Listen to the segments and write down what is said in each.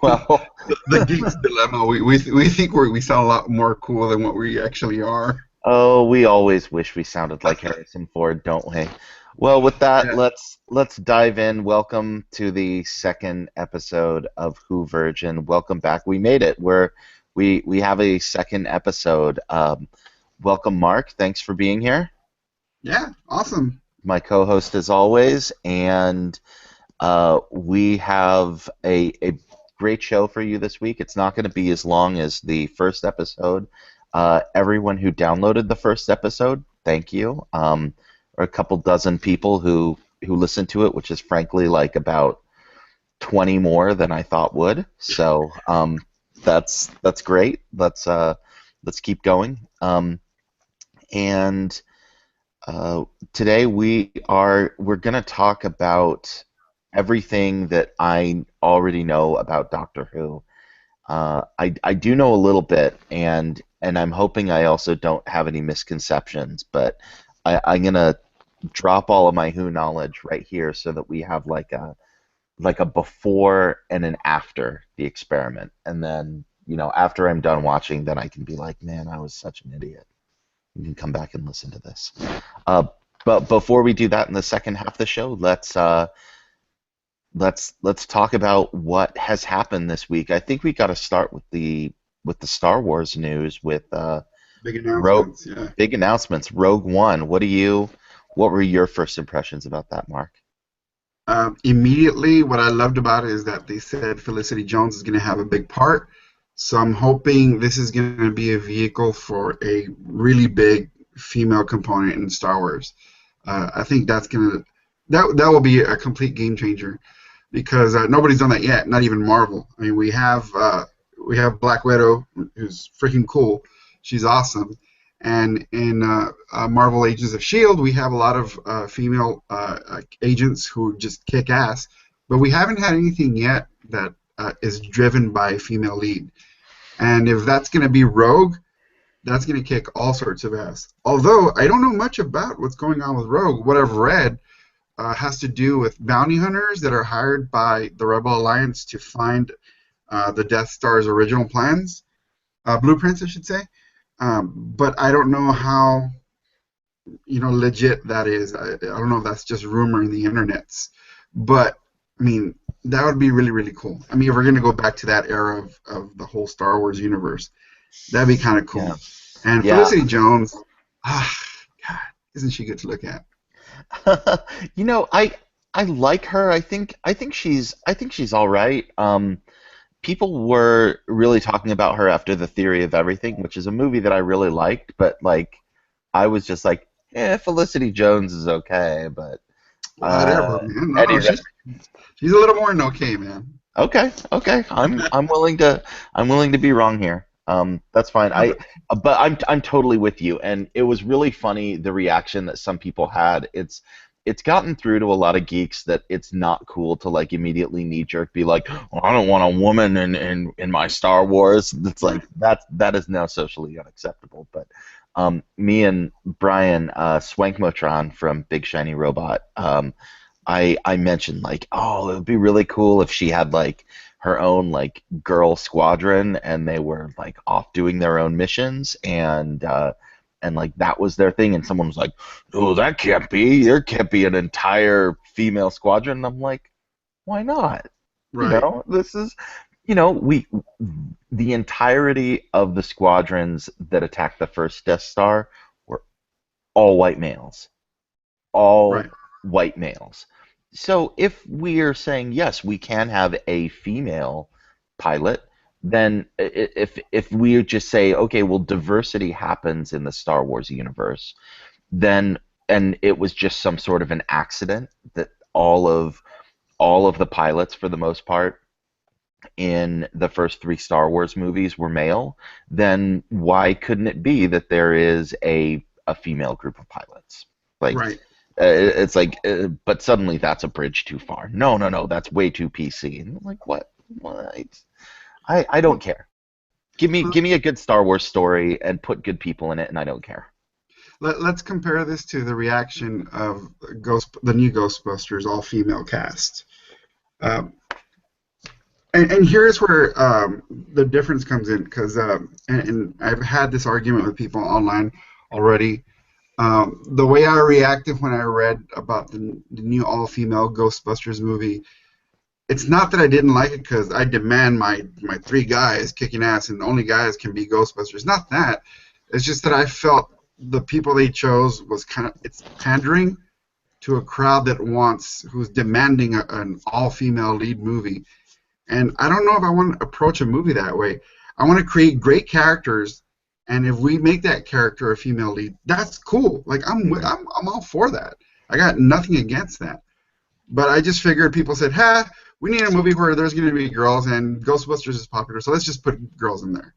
Well, The geek's dilemma. We think we sound a lot more cool than what we actually are. oh, we always wish we sounded like Harrison Ford, don't we? Well, with that, Yeah, let's dive in. Welcome to the second episode of Who Virgin. Welcome back. We made it. We have a second episode. Welcome, Mark. Thanks for being here. yeah, awesome. My co-host as always, and we have a great show for you this week. It's not going to be as long as the first episode. Everyone who downloaded the first episode, thank you. Or a couple dozen people who listened to it, which is frankly like about 20 more than I thought would. So that's great. Let's keep going. And today we're going to talk about everything that I already know about Doctor Who. I do know a little bit, and I'm hoping I also don't have any misconceptions, but I'm gonna drop all of my Who knowledge right here so that we have like a before and an after the experiment, and then after I'm done watching, then I can be like, man, I was such an idiot. You can come back and listen to this. Uh, but before we do that in the second half of the show, let's talk about what has happened this week. I think we got to start with the Star Wars news with Big Rogue announcements. Yeah. big announcements. Rogue One. What were your first impressions about that, Mark? Immediately, what I loved about it is that they said Felicity Jones is going to have a big part. So I'm hoping this is going to be a vehicle for a really big female component in Star Wars. I think that will be a complete game changer because nobody's done that yet, not even Marvel. I mean, we have Black Widow, who's freaking cool. She's awesome. And in Marvel Agents of Shield, we have a lot of female agents who just kick ass, but we haven't had anything yet that is driven by a female lead. And if that's going to be Rogue, that's going to kick all sorts of ass. Although I don't know much about what's going on with Rogue. What I've read has to do with bounty hunters that are hired by the Rebel Alliance to find the Death Star's original plans, blueprints, I should say. But I don't know how legit that is. I don't know if that's just rumor in the internets. But I mean, that would be really really cool. I mean, if we're gonna go back to that era of the whole Star Wars universe, that'd be kind of Yeah. cool. And Yeah. Felicity Jones, ah, God, isn't she good to look at? I like her. I think she's all right. People were really talking about her after The Theory of Everything, which is a movie that I really liked, but like I was just like, Felicity Jones is okay, but Whatever, man. No, Eddie she's a little more than okay, man. Okay, okay. I'm willing to be wrong here. That's fine. No, but But I'm totally with you. And it was really funny the reaction that some people had. It's gotten through to a lot of geeks that it's not cool to like immediately knee jerk be like, well, I don't want a woman in my Star Wars. It's like that is now socially unacceptable. But me and Brian Swankmotron from Big Shiny Robot. I mentioned like, oh, it would be really cool if she had like her own like girl squadron and they were like off doing their own missions and like that was their thing and someone was like, oh, that can't be. There can't be an entire female squadron. And I'm like, why not? right, This is we the entirety of the squadrons that attacked the first Death Star were all white males, right, all white males. So if we are saying yes, we can have a female pilot, then if we just say okay, well, diversity happens in the Star Wars universe, then and it was just some sort of an accident that all of the pilots for the most part in the first three Star Wars movies were male, then why couldn't it be that there is a female group of pilots? Like, right. it's like, but suddenly that's a bridge too far. No, no, no, that's way too PC. And I'm like, what? What? I don't Well, care. Give me a good Star Wars story and put good people in it, and I don't care. let's compare this to the reaction of the new Ghostbusters all-female cast. Um, And here's where the difference comes in, because and I've had this argument with people online already. The way I reacted when I read about the new all-female Ghostbusters movie, it's not that I didn't like it because I demand my three guys kicking ass and only guys can be Ghostbusters. Not that. It's just that I felt the people they chose was kind of it's pandering to a crowd that who's demanding an all-female lead movie. And I don't know if I want to approach a movie that way. I want to create great characters, and if we make that character a female lead, that's cool. Like Mhm. I'm all for that. I got nothing against that. But I just figured people said, "Ha, we need a movie where there's going to be girls, and Ghostbusters is popular, so let's just put girls in there."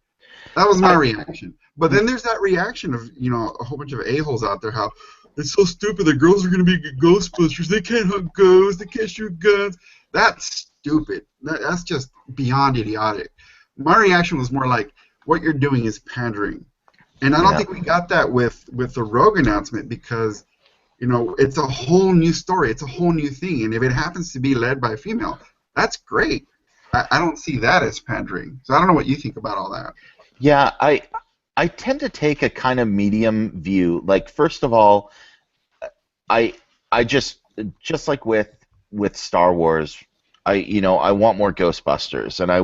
That was my I reaction. But then there's that reaction of a whole bunch of a-holes out there, how it's so stupid that girls are going to be Ghostbusters. They can't hunt ghosts. They can't shoot guns. That's stupid. That's just beyond idiotic. My reaction was more like, what you're doing is pandering. And I don't yeah. think we got that with the Rogue announcement, because it's a whole new story. It's a whole new thing. And if it happens to be led by a female, that's great. I don't see that as pandering. So I don't know what you think about all that. Yeah, I tend to take a kind of medium view. Like first of all, I I just like with Star Wars, I want more Ghostbusters and I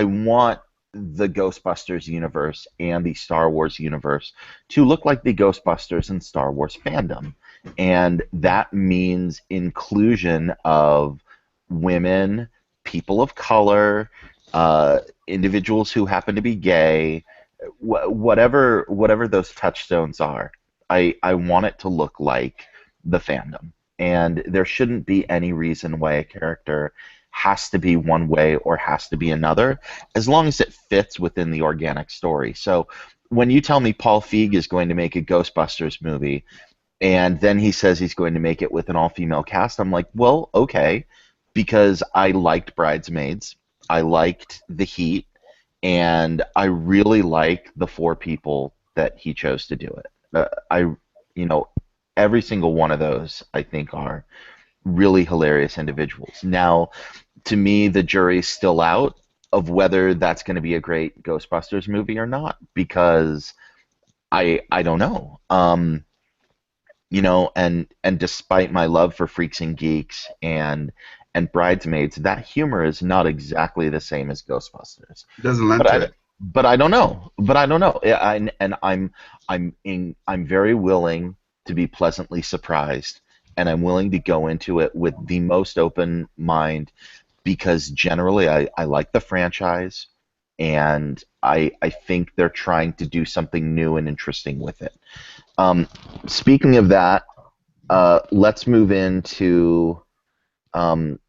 want the Ghostbusters universe and the Star Wars universe to look like the Ghostbusters and Star Wars fandom. And that means inclusion of women, people of color, individuals who happen to be gay, whatever those touchstones are. I want it to look like the fandom. And there shouldn't be any reason why a character has to be one way or has to be another, as long as it fits within the organic story. So when you tell me Paul Feig is going to make a Ghostbusters movie, and then he says he's going to make it with an all-female cast, I'm like, well, okay, because I liked Bridesmaids, I liked The Heat, and I really like the four people that he chose to do it. You know, every single one of those I think are really hilarious individuals. Now, to me, the jury's still out of whether that's going to be a great Ghostbusters movie or not because I don't know. And despite my love for Freaks and Geeks and Bridesmaids, that humor is not exactly the same as Ghostbusters. It doesn't lend But to I it. but I don't know. But I don't know. And I'm very willing to be pleasantly surprised, and I'm willing to go into it with the most open mind because generally I like the franchise and I think they're trying to do something new and interesting with it. Um, Speaking of that, let's move um,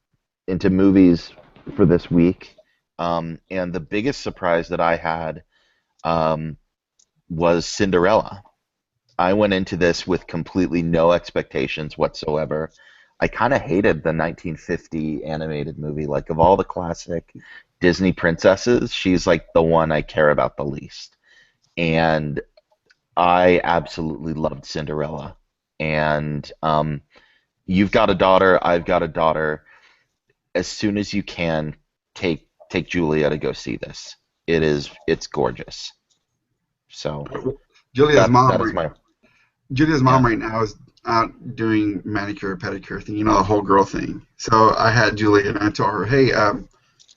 into movies for this week. And the biggest surprise that I had um, was Cinderella. I went into this with completely no expectations whatsoever. I kind of hated the 1950 animated movie. Like, of all the classic Disney princesses, she's like the one I care about the least. And I absolutely loved Cinderella. And you've got a daughter, I've got a daughter. As soon as you can, take Julia to go see this. It's gorgeous. So Julia's that mom, is right? my Julia's yeah. mom right now is out doing manicure pedicure thing, the whole girl thing. So I had Julia and I told her, hey, I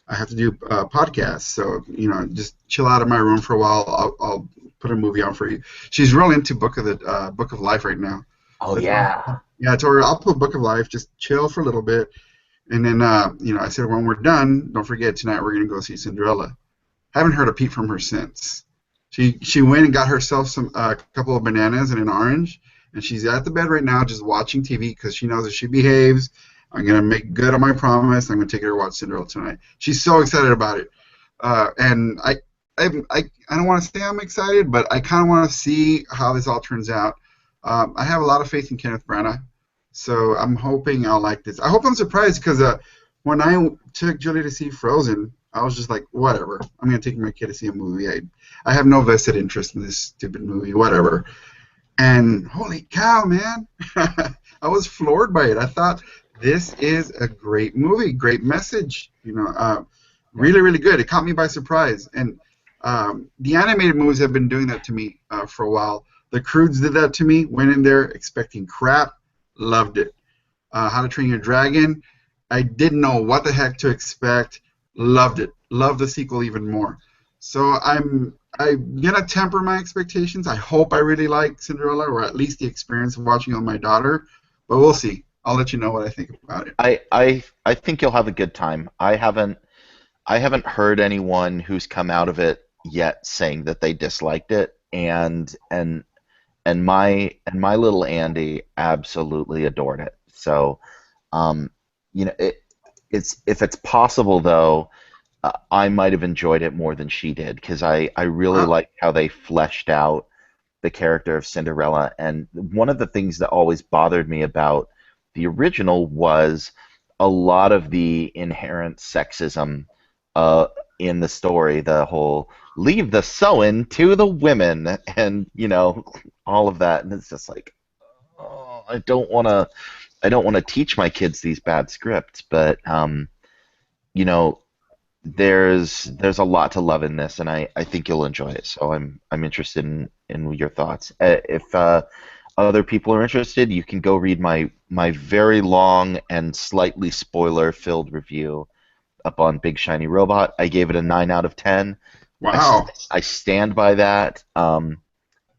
have to do a podcast, so just chill out of my room for a while. I'll put a movie on for you. She's real into Book of Life right now. Oh So I told yeah. her, yeah, I told her I'll put Book of Life, just chill for a little bit, and then I said when we're done, don't forget tonight we're gonna go see Cinderella. Haven't heard a peep from her since. She went and got herself a couple of bananas and an orange, and she's at the bed right now just watching TV because she knows if she behaves, I'm gonna make good on my promise. I'm gonna take her to watch Cinderella tonight. She's so excited about it, and I don't want to say I'm excited, but I kind of want to see how this all turns out. I have a lot of faith in Kenneth Branagh, so I'm hoping I'll like this. I hope I'm surprised because when I took Julie to see Frozen, I was just like, whatever. I'm gonna take my kid to see a movie. I have no vested interest in this stupid movie, whatever. And holy cow, man, I was floored by it. I thought this is a great movie, great message. Yeah. Really, really good. It caught me by surprise. And the animated movies have been doing that to me for a while. The Croods did that to me. Went in there expecting crap, loved it. How to Train Your Dragon, I didn't know what the heck to expect, loved it. Loved the sequel even more. So I'm gonna temper my expectations. I hope I really like Cinderella, or at least the experience of watching it with my daughter. But we'll see. I'll let you know what I think about it. I think you'll have a good time. I haven't heard anyone who's come out of it yet saying that they disliked it, and my little Andy absolutely adored it. So, um, it's if it's possible though, I might have enjoyed it more than she did because I really Wow. like how they fleshed out the character of Cinderella. And one of the things that always bothered me about the original was a lot of the inherent sexism uh, in the story, the whole leave the sewing to the women, and all of that. And it's just like, oh, I don't want to teach my kids these bad scripts, but you know, there's a lot to love in this, and I think you'll enjoy it. So I'm interested in your thoughts. If other people are interested, you can go read my very long and slightly spoiler-filled review up on Big Shiny Robot. I gave it a 9 out of 10. Wow. I stand by that.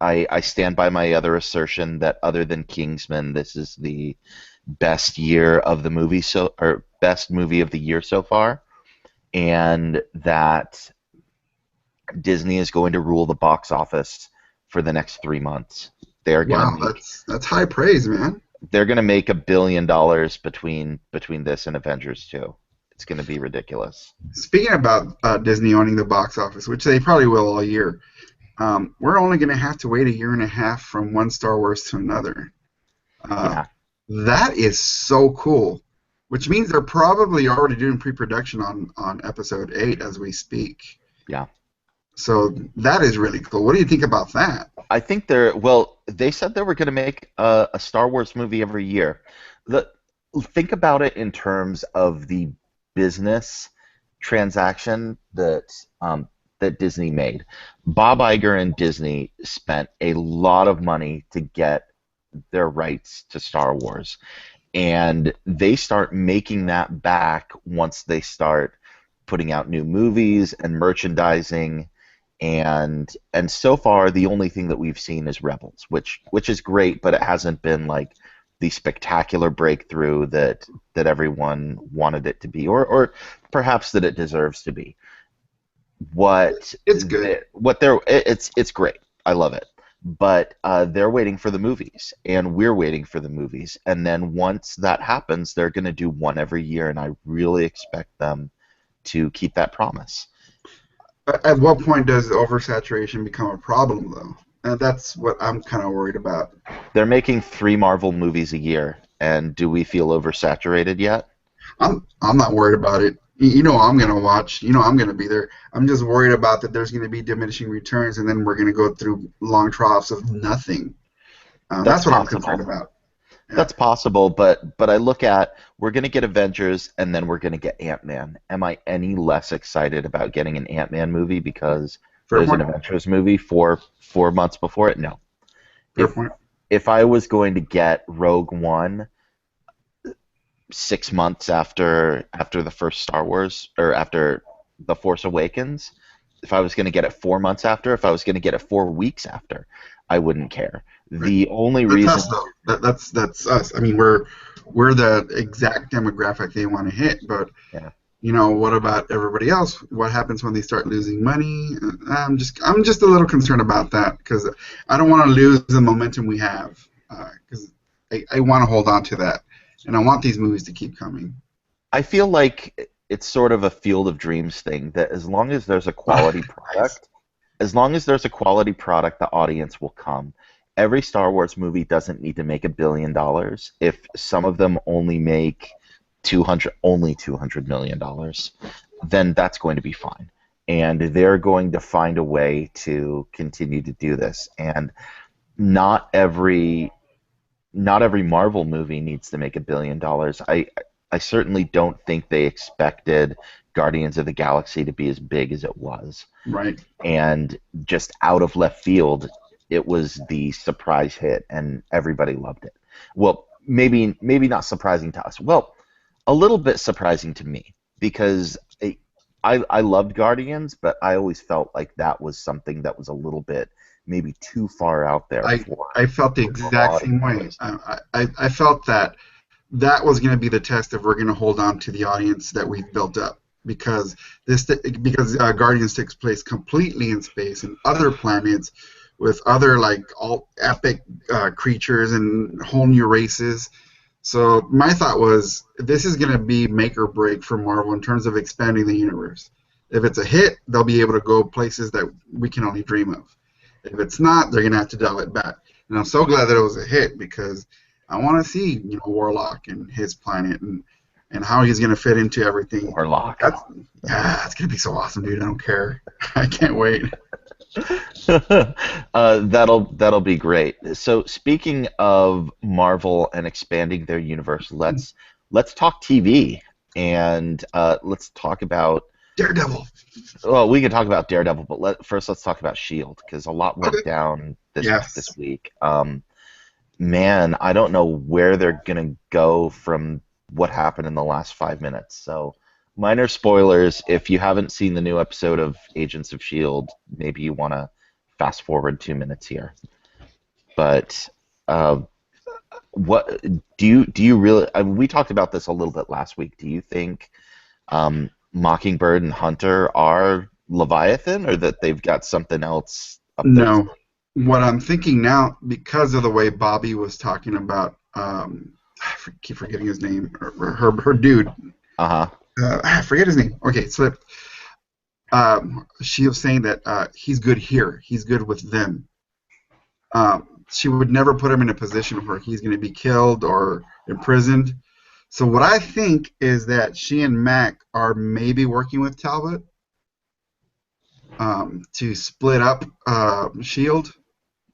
I stand by my other assertion that other than Kingsman, this is the best year of the movie or best movie of the year so far, and that Disney is going to rule the box office for the next 3 months. They're gonna Wow. make That's high praise, man. they're gonna make $1 billion between this and Avengers 2. It's gonna be ridiculous. Speaking about Disney owning the box office, which they probably will all year, we're only going to have to wait a year and a half from one Star Wars to another. Uh, Yeah, that is so cool. Which means they're probably already doing pre-production on Episode 8 as we speak. yeah. So that is really cool. What do you think about that? I think they said they were gonna make a Star Wars movie every year. The Think about it in terms of the business transaction that Disney made. Bob Iger and Disney spent a lot of money to get their rights to Star Wars, and they start making that back once they start putting out new movies and merchandising, and so far the only thing that we've seen is Rebels, which is great, but it hasn't been like the spectacular breakthrough that everyone wanted it to be, or perhaps that it deserves to be. It's good. It's great. I love it. But they're waiting for the movies, and we're waiting for the movies. And then once that happens, they're going to do one every year, and I really expect them to keep that promise. At what point does oversaturation become a problem, though? And that's what I'm kind of worried about. They're making 3 Marvel movies a year, and do we feel oversaturated yet? I'm not worried about it. You know I'm gonna watch. You know I'm gonna be there. I'm just worried about that there's gonna be diminishing returns, and then we're gonna go through long troughs of nothing. That's That's what I'm concerned possible. about. Yeah. That's possible, but I look at we're going to get Avengers and then we're going to get Ant-Man. Am I any less excited about getting an Ant-Man movie because Fair there's an point. Avengers movie 4 months before it? No. Fair If point. if I was going to get Rogue One 6 months after the first Star Wars, or after The Force Awakens, if I was going to get it 4 months after, if I was going to get it 4 weeks after, I wouldn't care. Right. The only That's us reason, though. That's us. I mean, we're the exact demographic they want to hit. But yeah, what about everybody else? What happens when they start losing money? I'm just a little concerned about that because I don't want to lose the momentum we have because I want to hold on to that, and I want these movies to keep coming. I feel like it's sort of a Field of Dreams thing that as long as there's a quality Nice. product, as long as there's a quality product, the audience will come. Every Star Wars movie doesn't need to make $1 billion. If some of them only $200 million, then that's going to be fine. And they're going to find a way to continue to do this. And not every not every Marvel movie needs to make $1 billion. I certainly don't think they expected Guardians of the Galaxy to be as big as it was. Right. And just out of left field, it was the surprise hit, and everybody loved it. Well, maybe not surprising to us. Well, a little bit surprising to me because I loved Guardians, but I always felt like that was something that was a little bit maybe too far out there I for I felt the normal exact same way. audiences. I felt that that was going to be the test if we're going to hold on to the audience that we've built up, because Guardians takes place completely in space and other planets with other like all epic creatures and whole new races. So my thought was this is going to be make or break for Marvel in terms of expanding the universe. If it's a hit, they'll be able to go places that we can only dream of. If it's not, they're going to have to dial it back. And I'm so glad that it was a hit because I want to see, Warlock and his planet and how he's going to fit into everything. Warlock. That's It's going to be so awesome, dude. I don't care. I can't wait. That'll be great. So speaking of Marvel and expanding their universe, let's talk TV and let's talk about. Daredevil. Well, we can talk about Daredevil, but first let's talk about Shield because a lot Okay. went down this Yes. week. Man, I don't know where they're gonna go from what happened in the last 5 minutes. So, minor spoilers. If you haven't seen the new episode of Agents of Shield, maybe you want to fast forward 2 minutes here. But uh, what do you really? I mean, we talked about this a little bit last week. Do you think Mockingbird and Hunter are Leviathan, or that they've got something else up their No. sleeve? What I'm thinking now, because of the way Bobby was talking about, keep forgetting his name, her dude. Uh-huh. I forget his name. Okay, slipped. She was saying that he's good here. He's good with them. She would never put him in a position where he's going to be killed or imprisoned. So what I think is that she and Mac are maybe working with Talbot to split up Shield,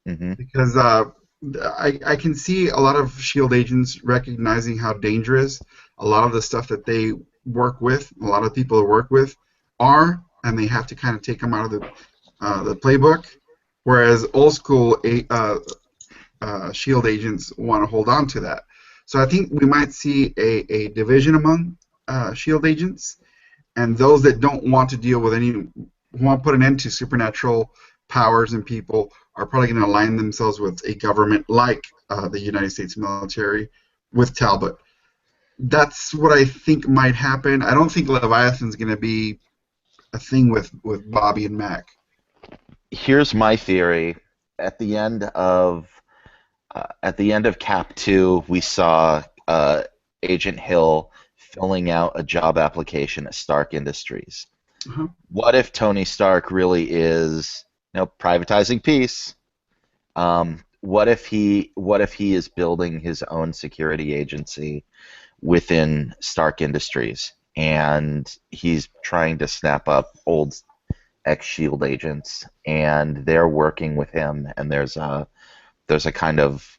Hmm. because I can see a lot of Shield agents recognizing how dangerous a lot of the stuff that they work with, a lot of people they work with, are, and they have to kind of take them out of the playbook. Whereas old school Shield agents want to hold on to that. So I think we might see a division among Shield agents, and those that don't want to deal with any, who want to put an end to supernatural powers and people, are probably going to align themselves with a government like the United States military with Talbot. That's what I think might happen. I don't think Leviathan's going to be a thing with Bobby and Mac. Here's my theory. At the end of Cap 2, we saw Agent Hill filling out a job application at Stark Industries. Uh-huh. What if Tony Stark really is, privatizing peace? What if he is building his own security agency within Stark Industries, and he's trying to snap up old ex-Shield agents, and they're working with him, and there's a kind of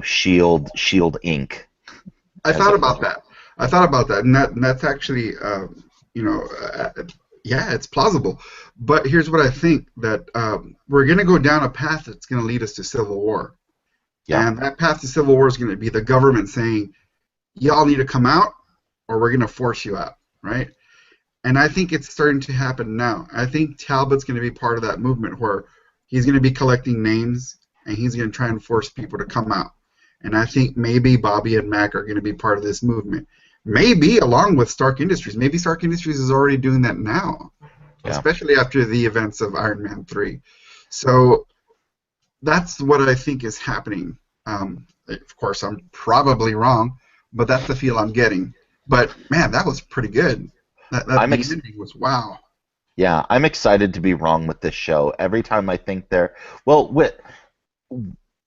Shield Inc. I as thought it about were. that. I thought about that, and that's actually, you know, yeah, it's plausible. But here's what I think, that we're going to go down a path that's going to lead us to civil war, Yeah, and that path to civil war is going to be the government saying, "Y'all need to come out, or we're going to force you out," right? And I think it's starting to happen now. I think Talbot's going to be part of that movement where he's going to be collecting names and he's going to try and force people to come out. And I think maybe Bobby and Mac are going to be part of this movement. Maybe along with Stark Industries. Maybe Stark Industries is already doing that now, yeah. especially after the events of Iron Man 3. So that's what I think is happening. Of course, I'm probably wrong, but that's the feel I'm getting. But man, that was pretty good. I'm The ex- ending was wow. yeah, I'm excited to be wrong with this show. Every time I think well,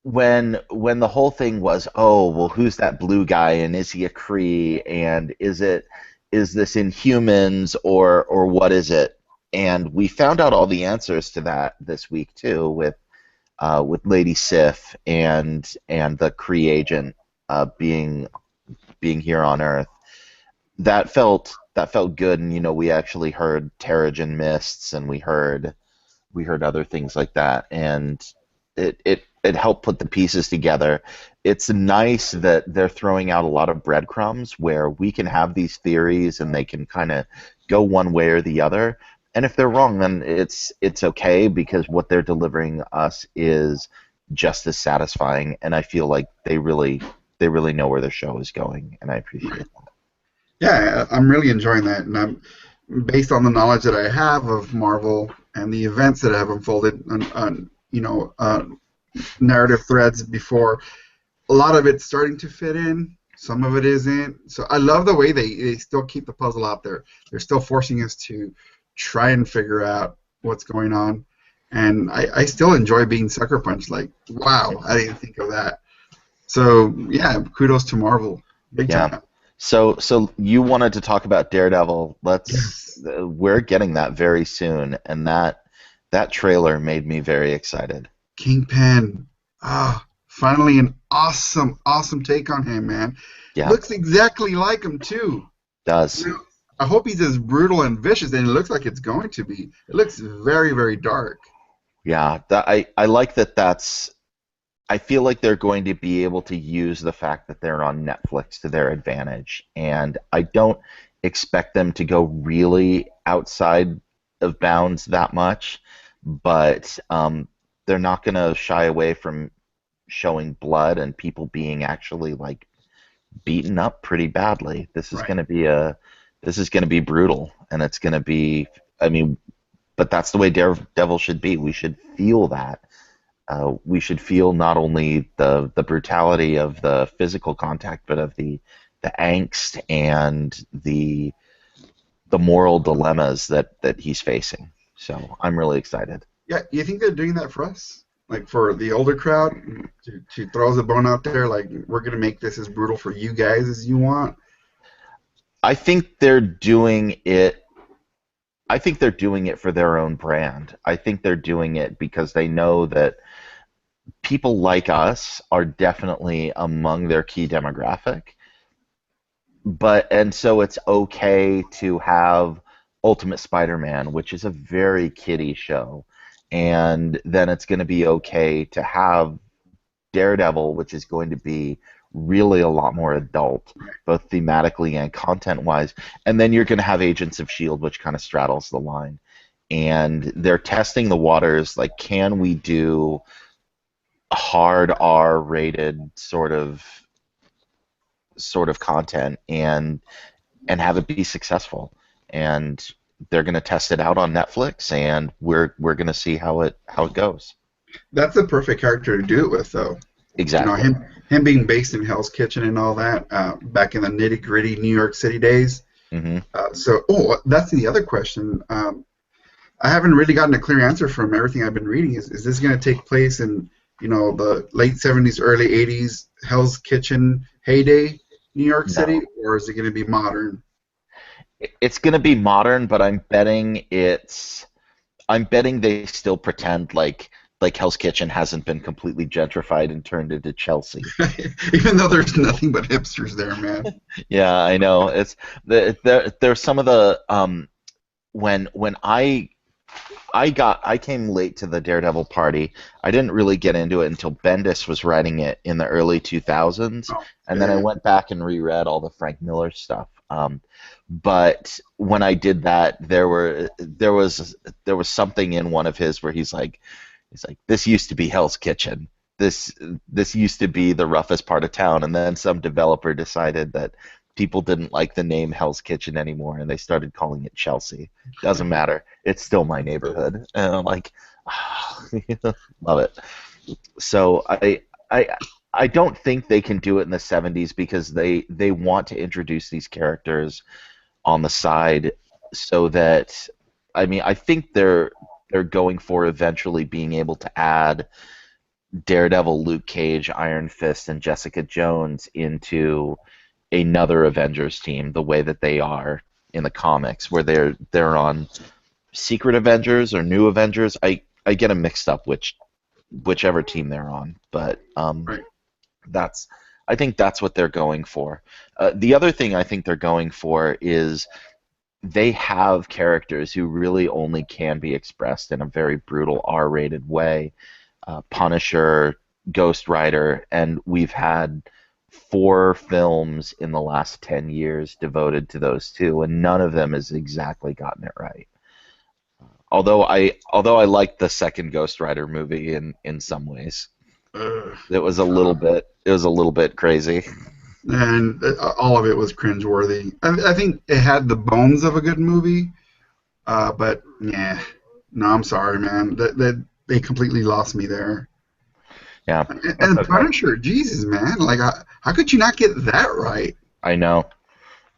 when the whole thing was, oh, well, who's that blue guy, and is he a Kree, and is this Inhumans, or what is it? And we found out all the answers to that this week too with with Lady Sif and the Kree agent being here on Earth. That felt good, and we actually heard Terrigen Mists, and we heard other things like that, and it helped put the pieces together. It's nice that they're throwing out a lot of breadcrumbs where we can have these theories and they can kind of go one way or the other. And if they're wrong, then it's okay because what they're delivering us is just as satisfying. And I feel like they really know where the show is going, and I appreciate Right. that. Yeah, I'm really enjoying that, and I'm based on the knowledge that I have of Marvel and the events that have unfolded on narrative threads before. A lot of it's starting to fit in. Some of it isn't. So I love the way they still keep the puzzle out there. They're still forcing us to try and figure out what's going on. And I still enjoy being sucker punched. Like, wow, I didn't think of that. So yeah, kudos to Marvel, big Yeah. time. So you wanted to talk about Daredevil. Yes, We're getting that very soon, and that trailer made me very excited. Kingpin. Finally an awesome, awesome take on him, man. Yeah, Looks exactly like him too. You does. know, I hope he's as brutal and vicious, and it looks like it's going to be. It looks very, very dark. Yeah, I like that. I feel like they're going to be able to use the fact that they're on Netflix to their advantage, and I don't expect them to go really outside of bounds that much, but they're not going to shy away from showing blood and people being actually like beaten up pretty badly. Right. This is going to be brutal, and it's going to be. I mean, but that's the way Daredevil should be. We should feel that. We should feel not only the brutality of the physical contact, but of the angst and the moral dilemmas that he's facing. So I'm really excited. Yeah, you think they're doing that for us? Like for the older crowd to throw the bone out there, like we're gonna make this as brutal for you guys as you want. I think they're doing it. I think they're doing it for their own brand. I think they're doing it because they know that people like us are definitely among their key demographic. And so it's okay to have Ultimate Spider-Man, which is a very kiddie show, and then it's going to be okay to have Daredevil, which is going to be really a lot more adult, both thematically and content-wise, and then you're going to have Agents of Shield, which kind of straddles the line, and they're testing the waters. Like, can we do hard R-rated sort of content and have it be successful? And they're going to test it out on Netflix, and we're going to see how it goes. That's the perfect character to do it with, though. Exactly. Him being based in Hell's Kitchen and all that, back in the nitty gritty New York City days. Hmm. That's the other question. I haven't really gotten a clear answer from everything I've been reading. Is this going to take place in the late '70s, early '80s Hell's Kitchen heyday, New York City, No, or is it going to be modern? it's going to be modern, but I'm betting they still pretend like Hell's Kitchen hasn't been completely gentrified and turned into Chelsea. Even though there's nothing but hipsters there, man. Yeah, I know. It's there's some of the when I came late to the Daredevil party. I didn't really get into it until Bendis was writing it in the early 2000s, Oh, and then I yeah. went back and reread all the Frank Miller stuff. But when I did that, there was something in one of his where he's like, this used to be Hell's Kitchen. This used to be the roughest part of town, and then some developer decided that people didn't like the name Hell's Kitchen anymore, and they started calling it Chelsea. Doesn't matter. It's still my neighborhood, and I'm like, love it. So I don't think they can do it in the 70s because they want to introduce these characters on the side so that I think they're going for eventually being able to add Daredevil, Luke Cage, Iron Fist, and Jessica Jones into another Avengers team the way that they are in the comics, where they're on Secret Avengers or New Avengers. I get them mixed up whichever team they're on. But Right. that's I think that's what they're going for. The other thing I think they're going for is they have characters who really only can be expressed in a very brutal R-rated way. Punisher, Ghost Rider, and we've had 4 films in the last 10 years devoted to those two, and none of them has exactly gotten it right. Although I liked the second Ghost Rider movie in some ways. Ugh. It was a little bit crazy. And all of it was cringeworthy. I think it had the bones of a good movie, but yeah, no, I'm sorry, man. They completely lost me there. Yeah, that's And okay. Punisher, Jesus, man, like how could you not get that right? I know.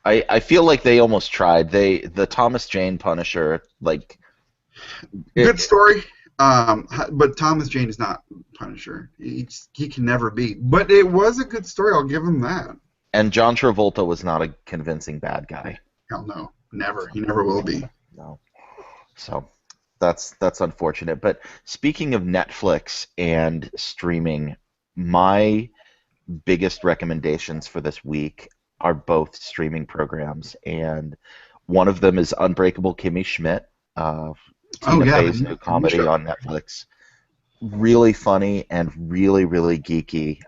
I feel like they almost tried. The Thomas Jane Punisher, like Good it, story. But Thomas Jane is not Punisher. He can never be. But it was a good story. I'll give him that. and John Travolta was not a convincing bad guy. Hell no, never. So, He never will be. no. So that's unfortunate. But speaking of Netflix and streaming, my biggest recommendations for this week are both streaming programs, and one of them is Unbreakable Kimmy Schmidt, Oh Tina yeah, Fey's new the new comedy show. on Netflix. Really funny and really, really geeky.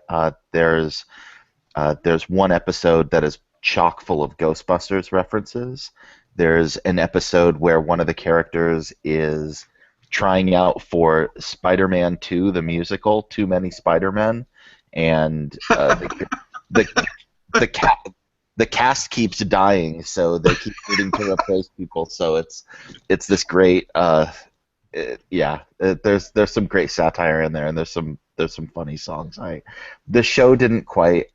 There's one episode that is chock full of Ghostbusters references. There's an episode where one of the characters is trying out for Spider-Man 2, the musical, Too Many Spider-Men, and the the cat the cast keeps dying, so they keep needing to replace people. So it's this great yeah. There's some great satire in there, and there's some funny songs. The show didn't quite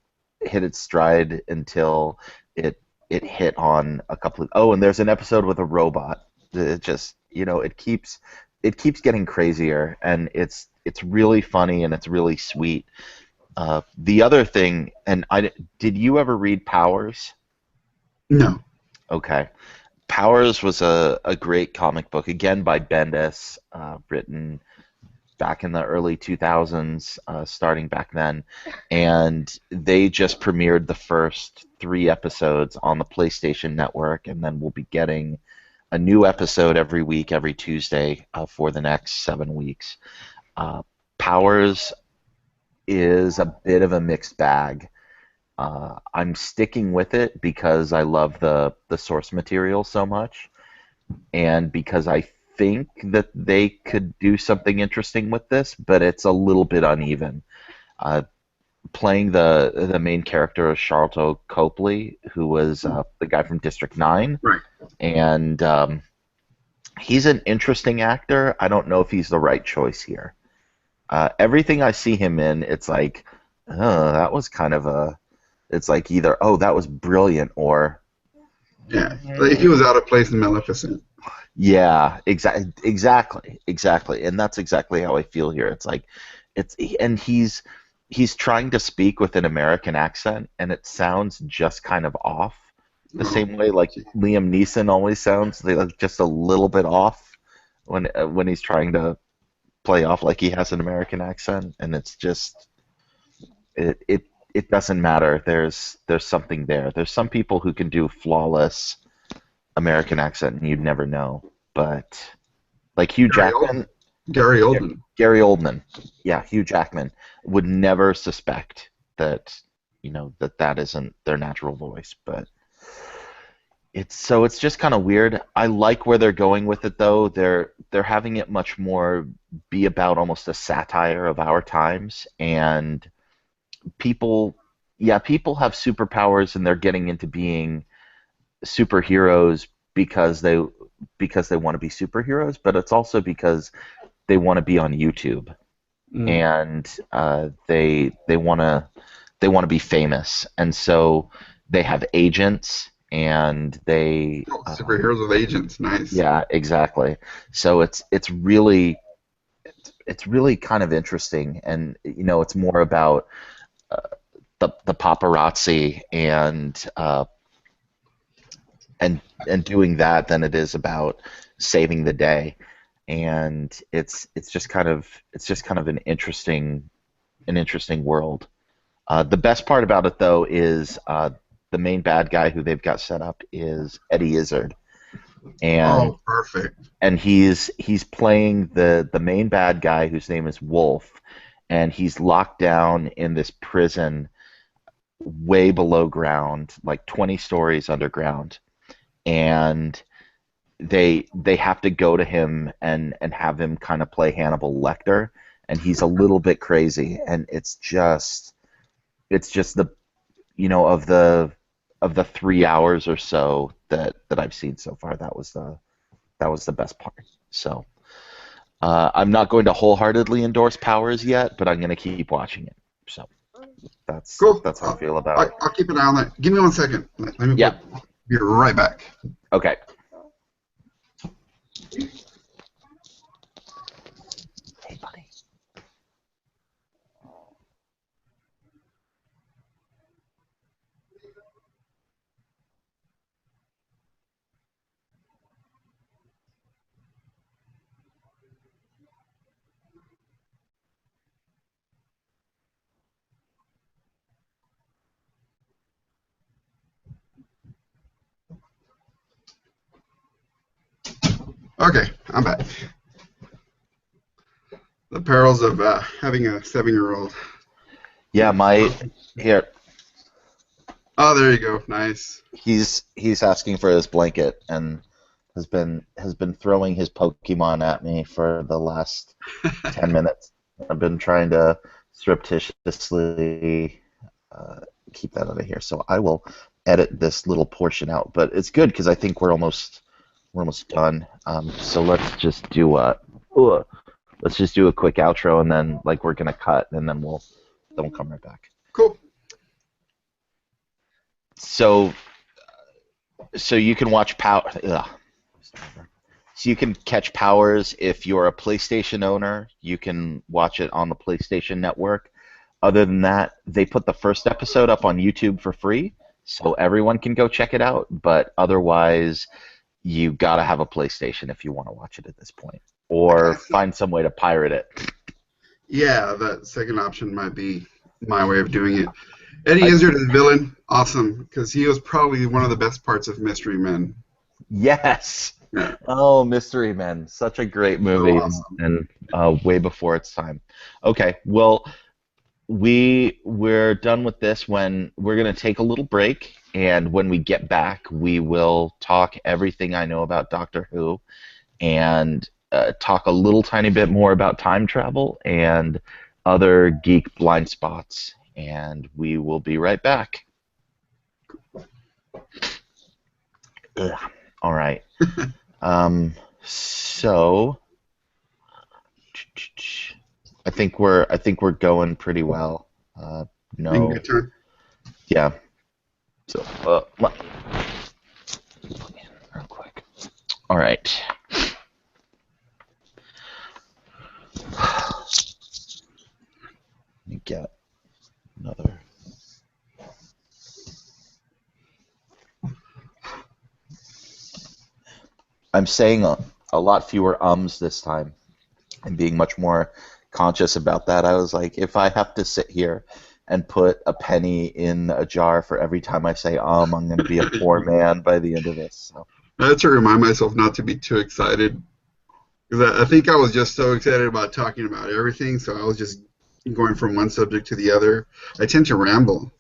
hit its stride until it hit on a couple of and there's an episode with a robot. It just it keeps getting crazier, and it's really funny and it's really sweet. The other thing, and I did you ever read Powers? No. Okay. Powers was a great comic book, again by Bendis, written back in the early 2000s, starting back then. And they just premiered the first 3 episodes on the PlayStation Network, and then we'll be getting a new episode every week, every Tuesday, for the next 7 weeks. Uh, Powers is a bit of a mixed bag. I'm sticking with it because I love the source material so much, and because I think that they could do something interesting with this, but it's a little bit uneven. Uh, Playing the main character is Charlton Copley, who was the guy from District 9, Right. and he's an interesting actor. I don't know if he's the right choice here. Everything I see him in, it's like, that was kind of a. It's like either, that was brilliant, or Yeah. Like, he was out of place in Maleficent. yeah, exactly, and that's exactly how I feel here. It's like, and he's trying to speak with an American accent, and it sounds just kind of off, the Oh, same way like gee. Liam Neeson always sounds, just a little bit off when he's trying to play off like he has an American accent, and it's just it doesn't matter. There's something there. There's some people who can do flawless American accent, and you'd never know. But like Hugh Gary Oldman. Jackman, Gary Ga- Oldman. Gary Oldman, yeah, Hugh Jackman would never suspect that that isn't their natural voice. But it's just kind of weird. I like where they're going with it, though. They're having it much more be about almost a satire of our times, and people, yeah, people have superpowers, and they're getting into being superheroes because they want to be superheroes, but it's also because they want to be on YouTube, Mm. and they want to be famous, and so they have agents, and they Oh, superheroes with agents. Nice. yeah, exactly. So it's really kind of interesting, and it's more about the paparazzi and doing that than it is about saving the day. and it's just kind of an interesting world. The best part about it though is the main bad guy who they've got set up is Eddie Izzard, and Oh, perfect. he's playing the main bad guy whose name is Wolf, and he's locked down in this prison way below ground, like 20 stories underground, and they have to go to him and have him kind of play Hannibal Lecter, and he's a little bit crazy, and it's just of the 3 hours or so that I've seen so far, that was the best part. So I'm not going to wholeheartedly endorse Powers yet, but I'm going to keep watching it. So that's Cool. that's how I feel about it. I'll keep an eye on that. Give me 1 second. Let me Yeah. put. Be right back. Okay. Hey, buddy. Okay, I'm back. The perils of having a 7-year-old. Yeah, my here. Oh, there you go. Nice. He's asking for his blanket and has been throwing his Pokemon at me for the last 10 minutes. I've been trying to surreptitiously uh, keep that out of here, so I will edit this little portion out. But it's good because I think we're almost done. So uh, let's just do a quick outro, and then like we're gonna cut, and then we'll come right back. Cool. So so you can watch Power. So you can catch Powers if you're a PlayStation owner. You can watch it on the PlayStation Network. Other than that, they put the first episode up on YouTube for free, so everyone can go check it out. But otherwise, you gotta have a PlayStation if you want to watch it at this point, or Okay. find some way to pirate it. Yeah, that second option might be my way of doing it. Eddie I, Izzard as villain, awesome, because he was probably one of the best parts of Mystery Men. yes. Yeah, Oh, Mystery Men, such a great so movie, and, awesome. and way before its time. Okay, well, we're done with this. When we're going to take a little break, and when we get back we will talk everything I know about Doctor Who, and talk a little tiny bit more about time travel and other geek blind spots, and we will be right back. Ugh. All right. So I think we're going pretty well. Making No, good turn. yeah. So let me real quick. All right. Let me get another. I'm saying a lot fewer ums this time. I'm being much more conscious about that. I was like, if I have to sit here and put a penny in a jar for every time I say I'm going to be a poor man by the end of this. So. I had to remind myself not to be too excited because I think I was just so excited about talking about everything, so I was just going from one subject to the other. I tend to ramble.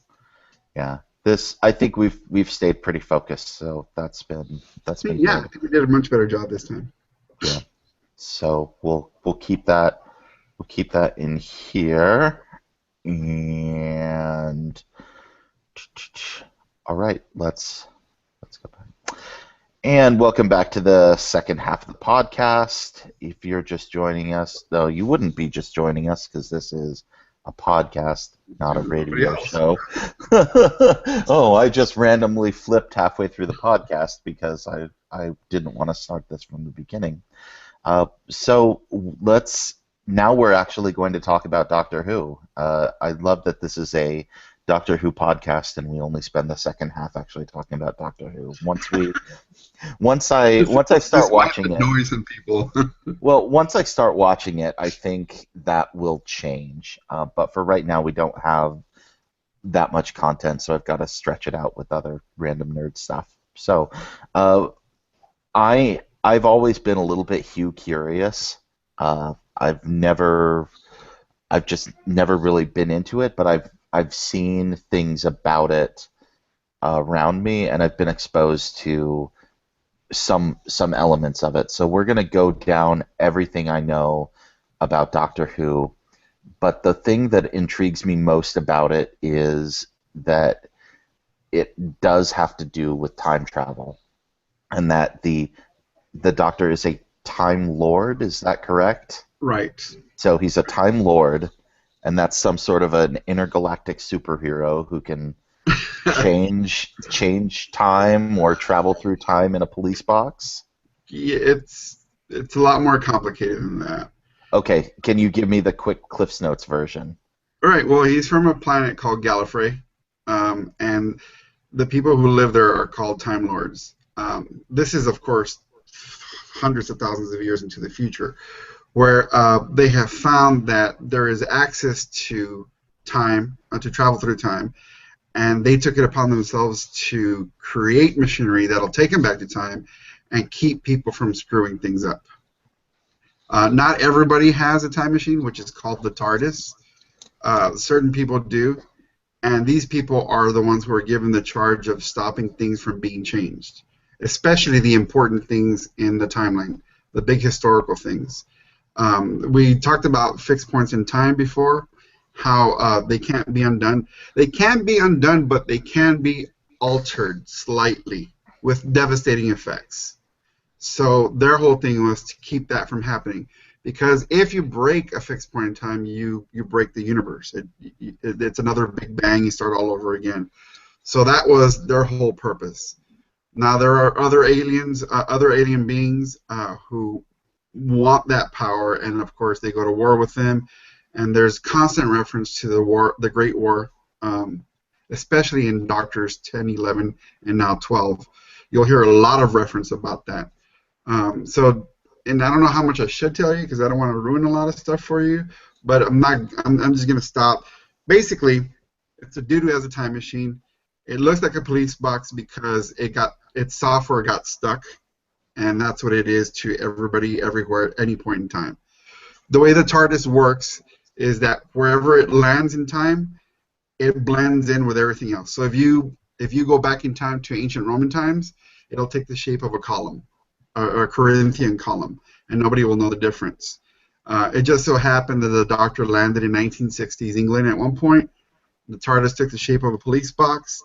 Yeah, this I think we've stayed pretty focused, so that's been Yeah, I good. think we did a much better job this time. Yeah. So we'll keep that in here, and all right, let's go back. And welcome back to the second half of the podcast. If you're just joining us, though, you wouldn't be just joining us because this is a podcast, not a Nobody radio else. show. Oh, I just randomly flipped halfway through the podcast because I didn't want to start this from the beginning. So let's now we're actually going to talk about Doctor Who. I love that this is a Doctor Who podcast, and we only spend the second half actually talking about Doctor Who. Once I start Just wipe the watching it, noise on people. well, once I start watching it, I think that will change. But for right now, we don't have that much content, so I've got to stretch it out with other random nerd stuff. So, uh, I've always been a little bit Hugh curious. I've just never really been into it, but I've seen things about it around me, and I've been exposed to some elements of it. So we're gonna go down everything I know about Doctor Who, but the thing that intrigues me most about it is that it does have to do with time travel, and that the Doctor is a Time Lord. Is that correct? Right. So he's a Time Lord, and that's some sort of an intergalactic superhero who can change time or travel through time in a police box. Yeah, it's a lot more complicated than that. Okay, can you give me the quick Cliff's Notes version? All right. Well, he's from a planet called Gallifrey, and the people who live there are called Time Lords. This is, of course, hundreds of thousands of years into the future, where they have found that there is access to time, to travel through time, and they took it upon themselves to create machinery that'll take them back to time and keep people from screwing things up. Not everybody has a time machine, which is called the TARDIS. Certain people do, and these people are the ones who are given the charge of stopping things from being changed, especially the important things in the timeline, the big historical things. We talked about fixed points in time before, how they can't be undone. They can be undone, but they can be altered slightly with devastating effects. So their whole thing was to keep that from happening. Because if you break a fixed point in time, you break the universe. It's another Big Bang. You start all over again. So that was their whole purpose. Now there are other aliens, other alien beings who want that power, and of course they go to war with them. And there's constant reference to the war, the Great War, especially in Doctors 10, 11, and now 12. You'll hear a lot of reference about that. And I don't know how much I should tell you because I don't want to ruin a lot of stuff for you. But I'm not. I'm just gonna stop. Basically, it's a dude who has a time machine. It looks like a police box because its software got stuck, and that's what it is to everybody, everywhere, at any point in time. The way the TARDIS works is that wherever it lands in time, it blends in with everything else. So if you go back in time to ancient Roman times, it'll take the shape of a column, a Corinthian column, and nobody will know the difference. It just so happened that the Doctor landed in 1960s England at one point. The TARDIS took the shape of a police box,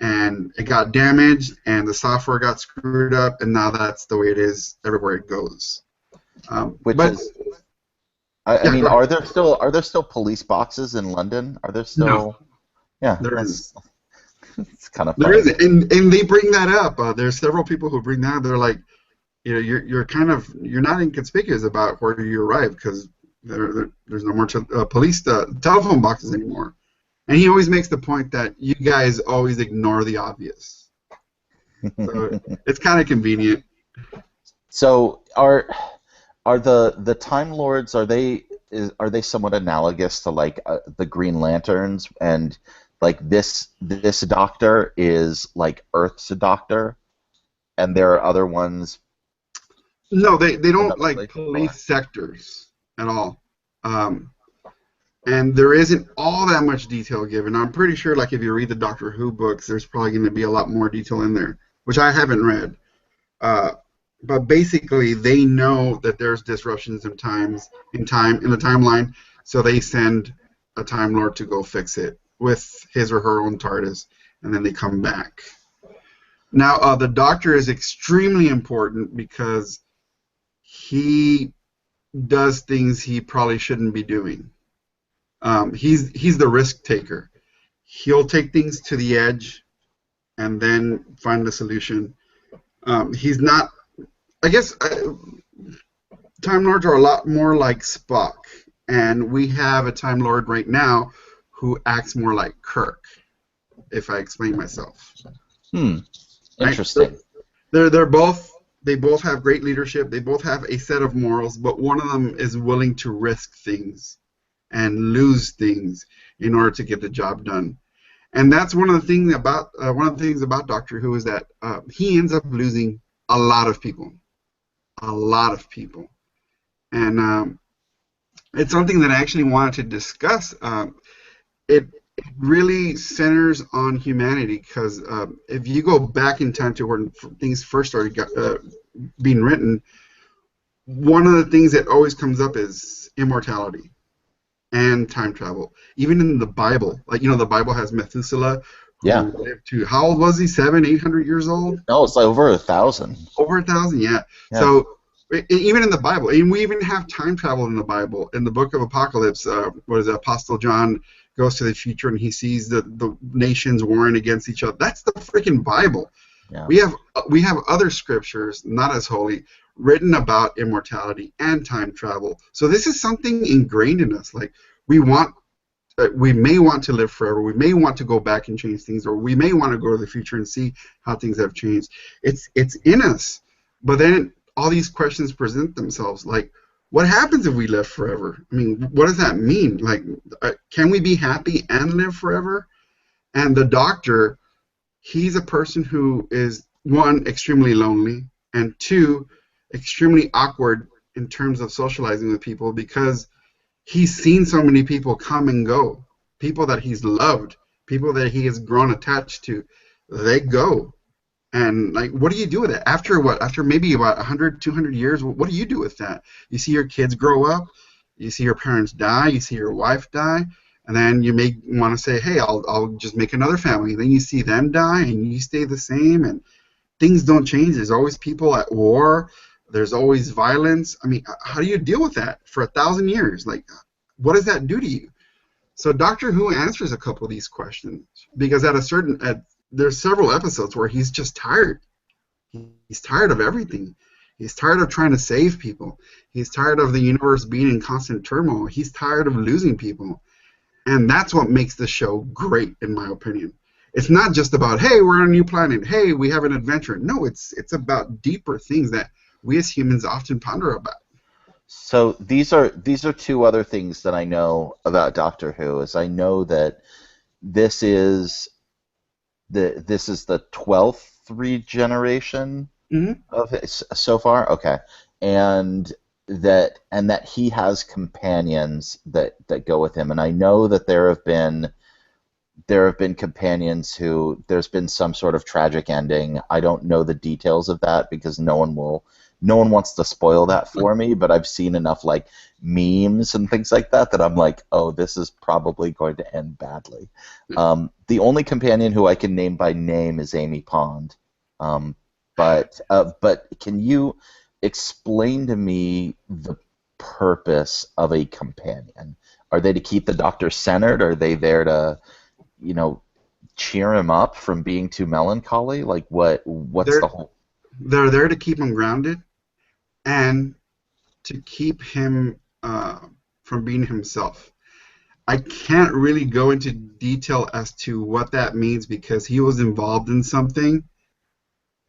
and it got damaged, and the software got screwed up, and now that's the way it is everywhere it goes. Which But is, I yeah, mean, go ahead. are there still police boxes in London? Are there No, still? Yeah, there isn't. that's it's kind of There funny. isn't, and they bring that up. There's several people who bring that up. They're like, you're not inconspicuous about where you arrive because there's no more police telephone boxes anymore. And he always makes the point that you guys always ignore the obvious. So it's kind of convenient. So are the Time Lords, are they somewhat analogous to like the Green Lanterns, and like this Doctor is like Earth's Doctor, and there are other ones No, they in don't other like places, or police sectors at all. Um, and there isn't all that much detail given. I'm pretty sure, like if you read the Doctor Who books, there's probably going to be a lot more detail in there, which I haven't read. Uh, but basically, they know that there's disruptions in the timeline, so they send a Time Lord to go fix it with his or her own TARDIS, and then they come back. Now, the Doctor is extremely important because he does things he probably shouldn't be doing. He's the risk taker. He'll take things to the edge and then find a solution. He's not. I guess Time Lords are a lot more like Spock, and we have a Time Lord right now who acts more like Kirk. if I explain myself. Hmm. Right? Interesting. They're both they both have great leadership. They both have a set of morals, but one of them is willing to risk things and lose things in order to get the job done. And that's one of the things about Doctor Who is that he ends up losing a lot of people, a lot of people, and it's something that I actually wanted to discuss. It really centers on humanity because if you go back in time to when things first started being written, one of the things that always comes up is immortality and time travel. Even in the Bible, like the Bible has Methuselah, Yeah. who lived to how old was he? 800 years old? No, it's like over 1,000. Over 1,000, yeah. Yeah. So even in the Bible, and we even have time travel in the Bible. In the Book of Apocalypse, what is it? Apostle John goes to the future and he sees the nations warring against each other. That's the freaking Bible. Yeah. We have other scriptures, not as holy, written about immortality and time travel. So this is something ingrained in us. Like we want, we may want to live forever. We may want to go back and change things, or we may want to go to the future and see how things have changed. It's in us. But then all these questions present themselves. Like, what happens if we live forever? I mean, what does that mean? Like, can we be happy and live forever? And the Doctor, he's a person who is one, extremely lonely, and two, extremely awkward in terms of socializing with people because he's seen so many people come and go, people that he's loved, people that he has grown attached to. They go. And like, what do you do with it after what? After maybe about 100, 200 years, what do you do with that? You see your kids grow up, you see your parents die, you see your wife die, and then you may want to say, hey, I'll just make another family. Then you see them die, and you stay the same, and things don't change. There's always people at war. There's always violence. I mean, how do you deal with that for 1,000 years? Like, what does that do to you? So Doctor Who answers a couple of these questions because there's several episodes where he's just tired. He's tired of everything. He's tired of trying to save people. He's tired of the universe being in constant turmoil. He's tired of losing people. And that's what makes the show great, in my opinion. It's not just about, hey, we're on a new planet. Hey, we have an adventure. No, it's about deeper things that we as humans often ponder about. So these are two other things that I know about Doctor Who. Is I know that this is the 12th regeneration Hmm. of it so far. Okay, and that he has companions that go with him, and I know that there have been companions who there's been some sort of tragic ending. I don't know the details of that because no one wants to spoil that for me, but I've seen enough like memes and things like that that I'm like, oh, this is probably going to end badly. The only companion who I can name by name is Amy Pond. Um, but can you explain to me the purpose of a companion? Are they to keep the Doctor centered? Are they there to you know, cheer him up from being too melancholy? Like what's They're the whole they're there to keep him grounded and to keep him from being himself. I can't really go into detail as to what that means because he was involved in something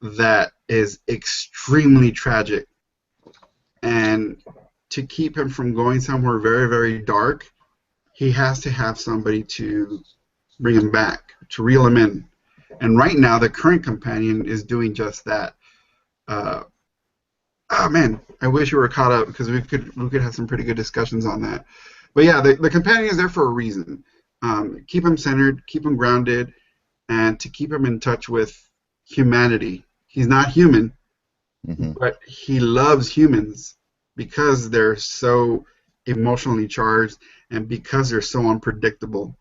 that is extremely tragic. And to keep him from going somewhere very, very dark, he has to have somebody to bring him back, to reel him in. And right now, the current companion is doing just that. Uh, oh man, I wish we were caught up because we could have some pretty good discussions on that. But yeah, the companion is there for a reason. Keep him centered, keep him grounded, and to keep him in touch with humanity. He's not human, hmm but he loves humans because they're so emotionally charged and because they're so unpredictable.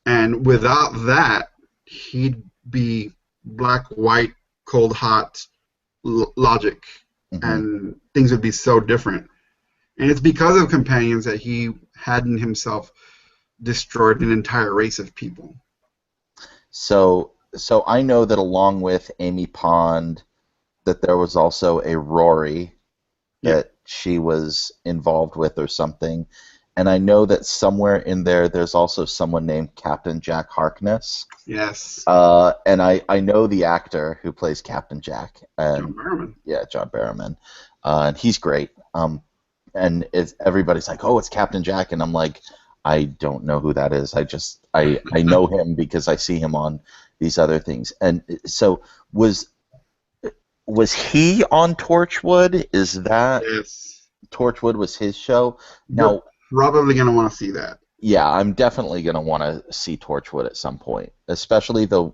And without that, he'd be black, white, cold, hot logic, hmm and things would be so different. And it's because of companions that he hadn't himself destroyed an entire race of people. so I know that along with Amy Pond that there was also a Rory Yeah. that she was involved with or something. and I know that somewhere in there, there's also someone named Captain Jack Harkness. Yes, And I know the actor who plays Captain Jack, John and Barrowman. yeah, John Barrowman, and he's great. And everybody's like, "Oh, it's Captain Jack," and I'm like, I don't know who that is. I know him because I see him on these other things. And so was was he on Torchwood? Is that Yes, Torchwood was his show? you're Now, probably gonna want to see that. yeah, I'm definitely gonna want to see Torchwood at some point, especially the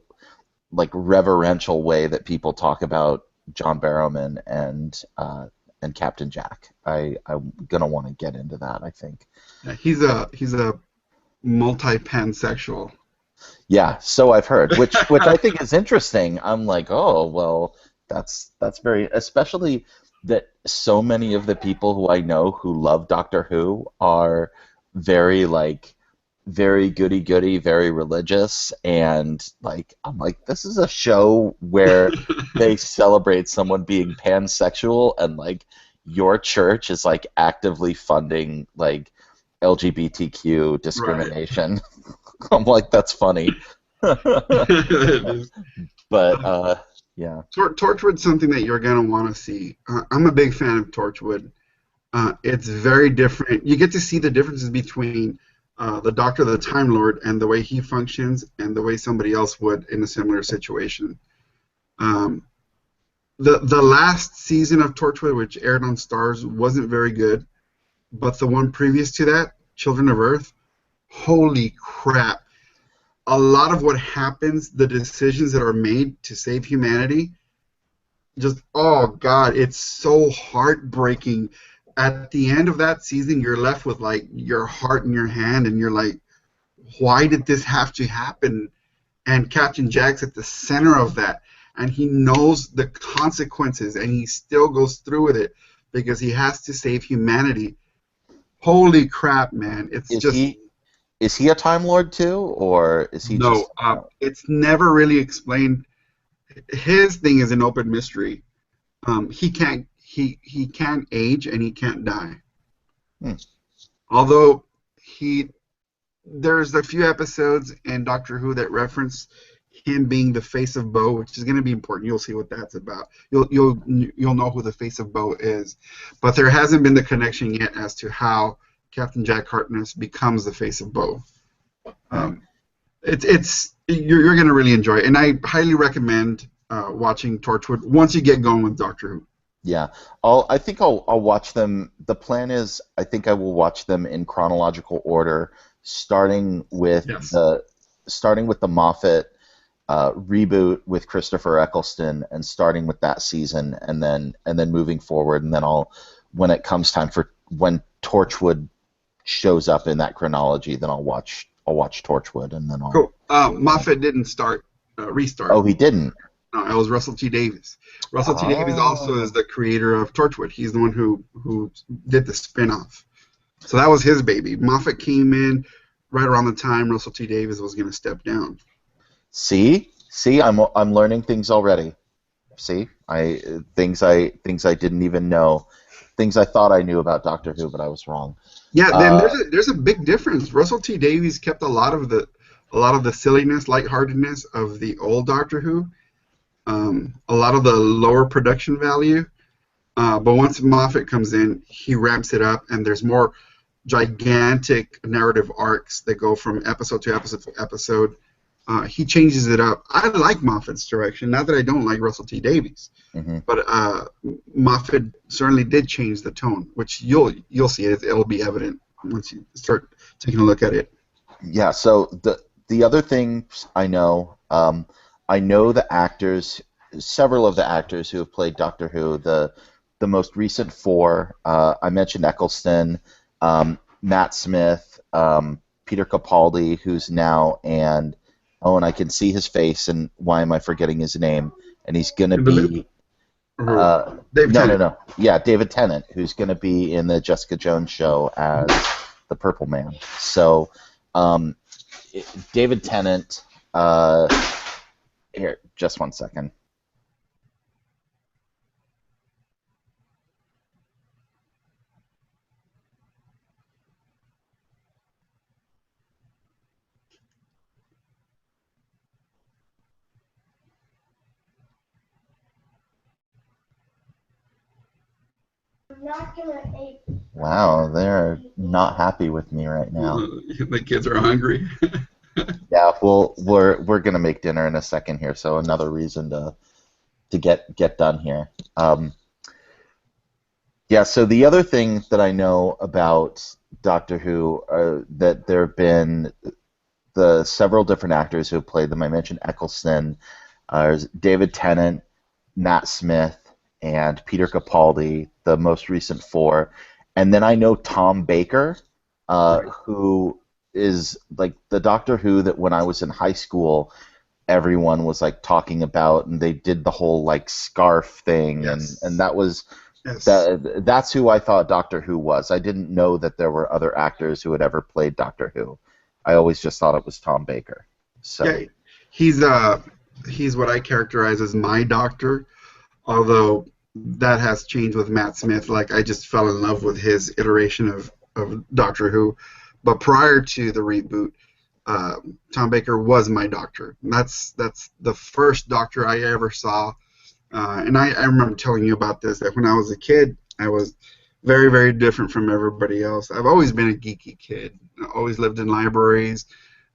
like reverential way that people talk about John Barrowman and Captain Jack. I'm gonna want to get into that, I think. Yeah, he's a multi-pansexual. Yeah, so I've heard, which I think is interesting. I'm like, oh well, that's very, especially that so many of the people who I know who love Doctor Who are very like very goody goody, very religious, and like I'm like, this is a show where they celebrate someone being pansexual, and like your church is like actively funding like LGBTQ Right. discrimination. I'm like, that's funny. It is. But yeah. Torchwood's something that you're gonna want to see. I'm a big fan of Torchwood. It's very different. You get to see the differences between the Doctor, the Time Lord, and the way he functions, and the way somebody else would in a similar situation. Um, the last season of Torchwood, which aired on Stars, wasn't very good, but the one previous to that, Children of Earth, holy crap! A lot of what happens, the decisions that are made to save humanity, just oh god, it's so heartbreaking. At the end of that season, you're left with like your heart in your hand, and you're like, why did this have to happen? And Captain Jack's at the center of that, and he knows the consequences, and he still goes through with it because he has to save humanity. Holy crap, man! It's Is just he a Time Lord too, or is he no. just It's never really explained. His thing is an open mystery. He can't age and he can't die. hmm, Although he there's a few episodes in Doctor Who that reference him being the face of Bo, which is going to be important. You'll see what that's about. You'll know who the face of Bo is, but there hasn't been the connection yet as to how Captain Jack Harkness becomes the face of Bo. hmm. Um, it's you're going to really enjoy it, and I highly recommend watching Torchwood once you get going with Doctor Who. Yeah. I think I'll watch them. The plan is I think I will watch them in chronological order, starting with Yes. the Moffat reboot with Christopher Eccleston, and starting with that season, and then moving forward, and then when it comes time for when Torchwood shows up in that chronology, then I'll watch Torchwood, and then I'll. Cool. Moffat didn't restart. Oh, he didn't. No, it was Russell T Davies. Russell T Davies also Oh. is the creator of Torchwood. He's the one who did the spin-off. So that was his baby. Moffat came in right around the time Russell T Davies was going to step down. See, I'm learning things already. See, things I didn't even know, things I thought I knew about Doctor Who, but I was wrong. Yeah, then Uh, there's a big difference. Russell T Davies kept a lot of the silliness, lightheartedness of the old Doctor Who, a lot of the lower production value. But once Moffat comes in, he ramps it up, and there's more gigantic narrative arcs that go from episode to episode to episode. He changes it up. I like Moffat's direction. Not that I don't like Russell T Davies, mhm. but Moffat certainly did change the tone, which you'll see it. It'll be evident once you start taking a look at it. Yeah. So the other things I know the actors, several of the actors who have played Doctor Who. The most recent four, I mentioned Eccleston, Matt Smith, Peter Capaldi, who's now, and I can see his face, and why am I forgetting his name? And he's gonna In the loop, be or Dave no, no, Tennant. no. Yeah, David Tennant, who's going to be in the Jessica Jones show as the Purple Man. So, um, David Tennant. Here, just one second. Wow, they're not happy with me right now. The kids are hungry. Yeah, well, we're gonna make dinner in a second here, so another reason to get done here. Yeah, so the other thing that I know about Doctor Who are that there have been the several different actors who have played them. I mentioned Eccleston, there's David Tennant, Matt Smith, and Peter Capaldi, the most recent four. And then I know Tom Baker, Right. who is like the Doctor Who that when I was in high school, everyone was like talking about, and they did the whole like scarf thing, and Yes. that was Yes. that's who I thought Doctor Who was. I didn't know that there were other actors who had ever played Doctor Who. I always just thought it was Tom Baker. Yeah. So, He's uh he's what I characterize as my doctor, although that has changed with Matt Smith. Like I just fell in love with his iteration of Doctor Who. But prior to the reboot, Tom Baker was my doctor. That's the first doctor I ever saw. And I remember telling you about this that when I was a kid, I was very, very different from everybody else. I've always been a geeky kid. I always lived in libraries.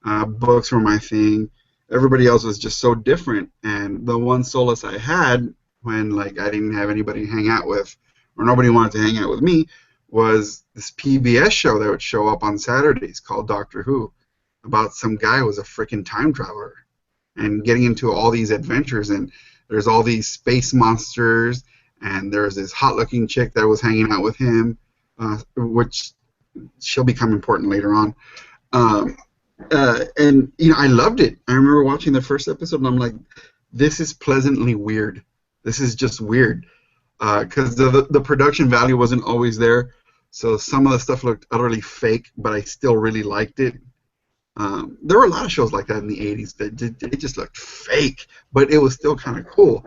Books were my thing. Everybody else was just so different. And the one solace I had when like I didn't have anybody to hang out with, or nobody wanted to hang out with me, was this PBS show that would show up on Saturdays called Doctor Who, about some guy who was a freaking time traveler and getting into all these adventures. And there's all these space monsters, and there's this hot-looking chick that was hanging out with him, which she'll become important later on. Um, and I loved it. I remember watching the first episode, and I'm like, this is pleasantly weird. This is just weird because the production value wasn't always there. So some of the stuff looked utterly fake, but I still really liked it. There were a lot of shows like that in the 80s that they just looked fake, but it was still kind of cool.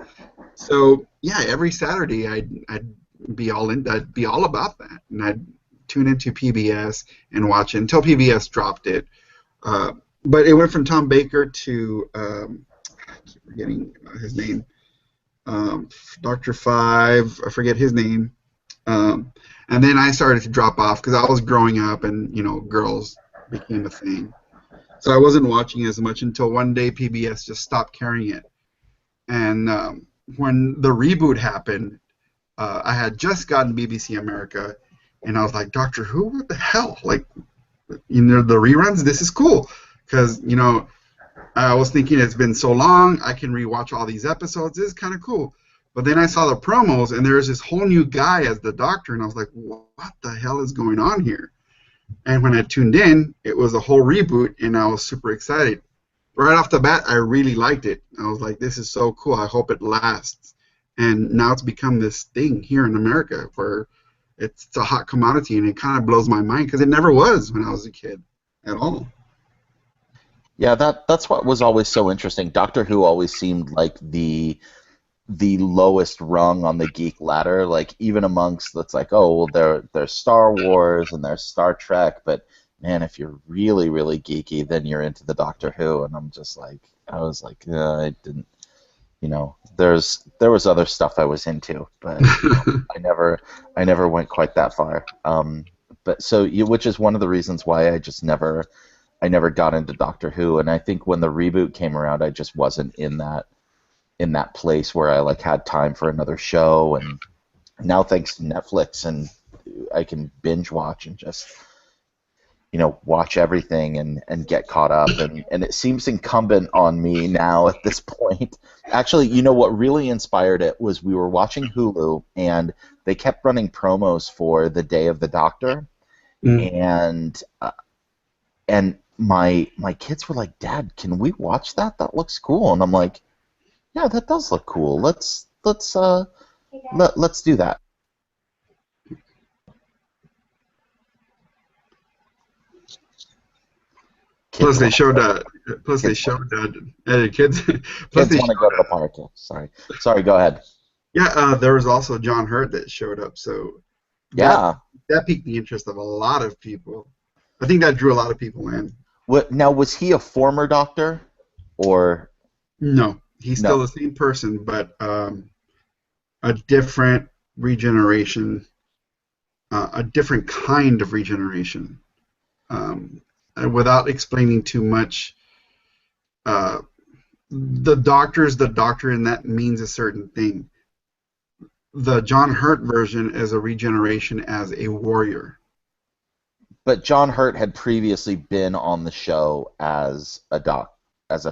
So yeah, every Saturday I'd I'd be all about that, and I'd tune into PBS and watch it until PBS dropped it. Uh, but it went from Tom Baker to I keep forgetting his name, um, Doctor Five. I forget his name. Um, and then I started to drop off because I was growing up, and girls became a thing. So I wasn't watching as much until one day PBS just stopped carrying it. And when the reboot happened, I had just gotten BBC America, and I was like, Doctor Who, what the hell? Like, the reruns, this is cool. Because, I was thinking it's been so long, I can rewatch all these episodes. This is kind of cool. But then I saw the promos, and there's this whole new guy as the Doctor, and I was like, what the hell is going on here? And when I tuned in, it was a whole reboot, and I was super excited. Right off the bat, I really liked it. I was like, this is so cool. I hope it lasts. And now it's become this thing here in America where it's a hot commodity, and it kind of blows my mind because it never was when I was a kid at all. yeah, that's what was always so interesting. Doctor Who always seemed like the lowest rung on the geek ladder. Like even amongst that's like, oh well, there's Star Wars and there's Star Trek, but man, if you're really really geeky, then you're into the Doctor Who, and I'm just like, I was like, I didn't, there was other stuff I was into, but I never went quite that far. But so which is one of the reasons why I never got into Doctor Who, and I think when the reboot came around, I just wasn't in that place where I like had time for another show, and now thanks to Netflix and I can binge watch and just watch everything and get caught up, and it seems incumbent on me now at this point. Actually, what really inspired it was we were watching Hulu and they kept running promos for the Day of the Doctor, Mm. and my kids were like, Dad, can we watch that? That looks cool. And I'm like, yeah, that does look cool. Let's do that. Kids Plus, they want to showed play. uh, plus they Kids want showed kids. Plus, kids they want to showed go to the park. Sorry. Go ahead. yeah. There was also John Hurt that showed up, so that Yeah. that piqued the interest of a lot of people. I think that drew a lot of people in. What now? Was he a former doctor, or No, he's still no? the same person, but a different regeneration. a different kind of regeneration. And without explaining too much, uh, the doctor is the doctor, and that means a certain thing. The John Hurt version is a regeneration as a warrior. But John Hurt had previously been on the show as a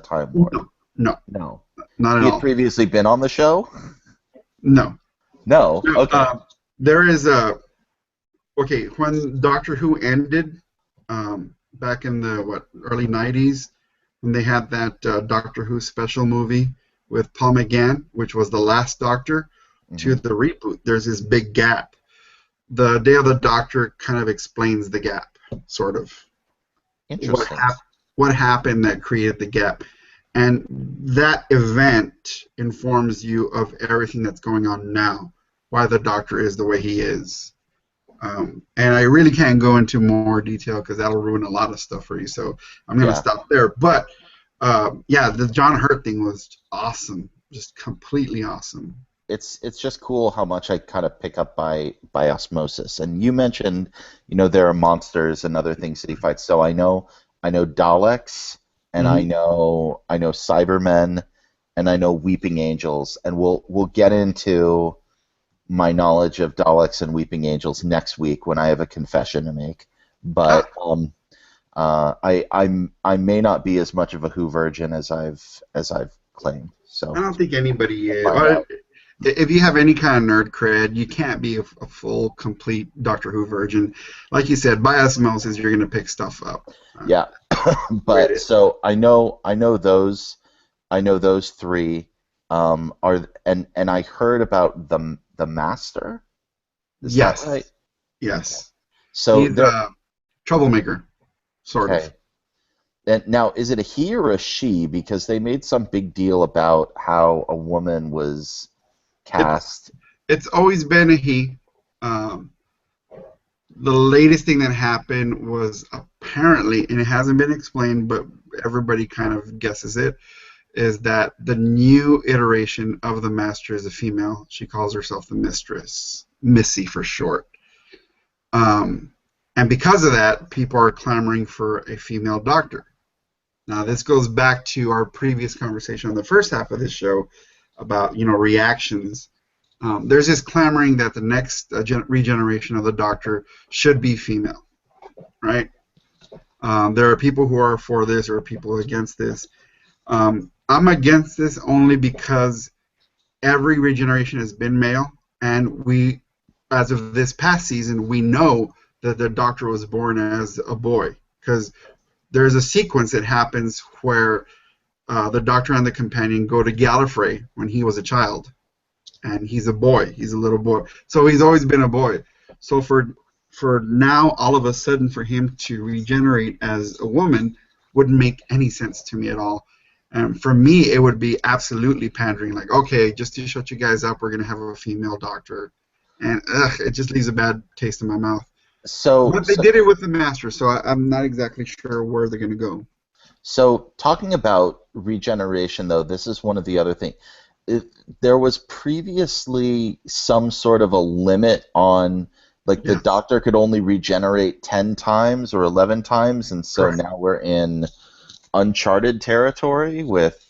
Time Lord. No, no, No. not at He had all. previously been on the show? No, No. no. Okay. There is a okay when Doctor Who ended back in the early '90s when they had that Doctor Who special movie with Paul McGann, which was the last Doctor, to Hmm. the reboot. There's this big gap. The Day of the Doctor kind of explains the gap, sort of what Interesting. hap- what happened that created the gap, and that event informs you of everything that's going on now, why the Doctor is the way he is. And I really can't go into more detail because that'll ruin a lot of stuff for you. So I'm going to Yeah. stop there. But yeah, the John Hurt thing was awesome, just completely awesome. It's just cool how much I kind of pick up by osmosis. And you mentioned, there are monsters and other things that he fights. So I know Daleks, and I Hmm. know I know Cybermen, and I know Weeping Angels, and we'll get into my knowledge of Daleks and Weeping Angels next week when I have a confession to make. Ah, But I may not be as much of a Who virgin as I've claimed. I So don't think anybody we'll is. find out. If you have any kind of nerd cred, you can't be a full, complete Doctor Who virgin. Like you said, by osmosis, you're going to pick stuff up. Yeah, Way it but is. so I know those three are and I heard about the Master. Is that right? Yes, Okay. yes. So He's there. a troublemaker, sort of. Okay. And now, is it a he or a she? Because they made some big deal about how a woman was It's cast. it's always been a he. Um, the latest thing that happened was apparently, and it hasn't been explained, but everybody kind of guesses it, is that the new iteration of the Master is a female. She calls herself the Mistress, Missy for short. Um, and because of that, people are clamoring for a female doctor. Now, this goes back to our previous conversation on the first half of this show about reactions. There's this clamoring that the next regeneration of the Doctor should be female, right? There are people who are for this or people against this. I'm against this only because every regeneration has been male, and as of this past season, we know that the Doctor was born as a boy because there's a sequence that happens where the Doctor and the companion go to Gallifrey when he was a child, and he's a boy. He's a little boy, so he's always been a boy. So for now, all of a sudden, for him to regenerate as a woman wouldn't make any sense to me at all. And for me, it would be absolutely pandering. Like, okay, just to shut you guys up, we're gonna have a female doctor, and it just leaves a bad taste in my mouth. So But they so did it with the master, so I'm not exactly sure where they're gonna go. so talking about regeneration, though, this is one of the other things. There was previously some sort of a limit on, like, the Yes, Doctor could only regenerate 10 times or 11 times, and so correct. now we're in uncharted territory with.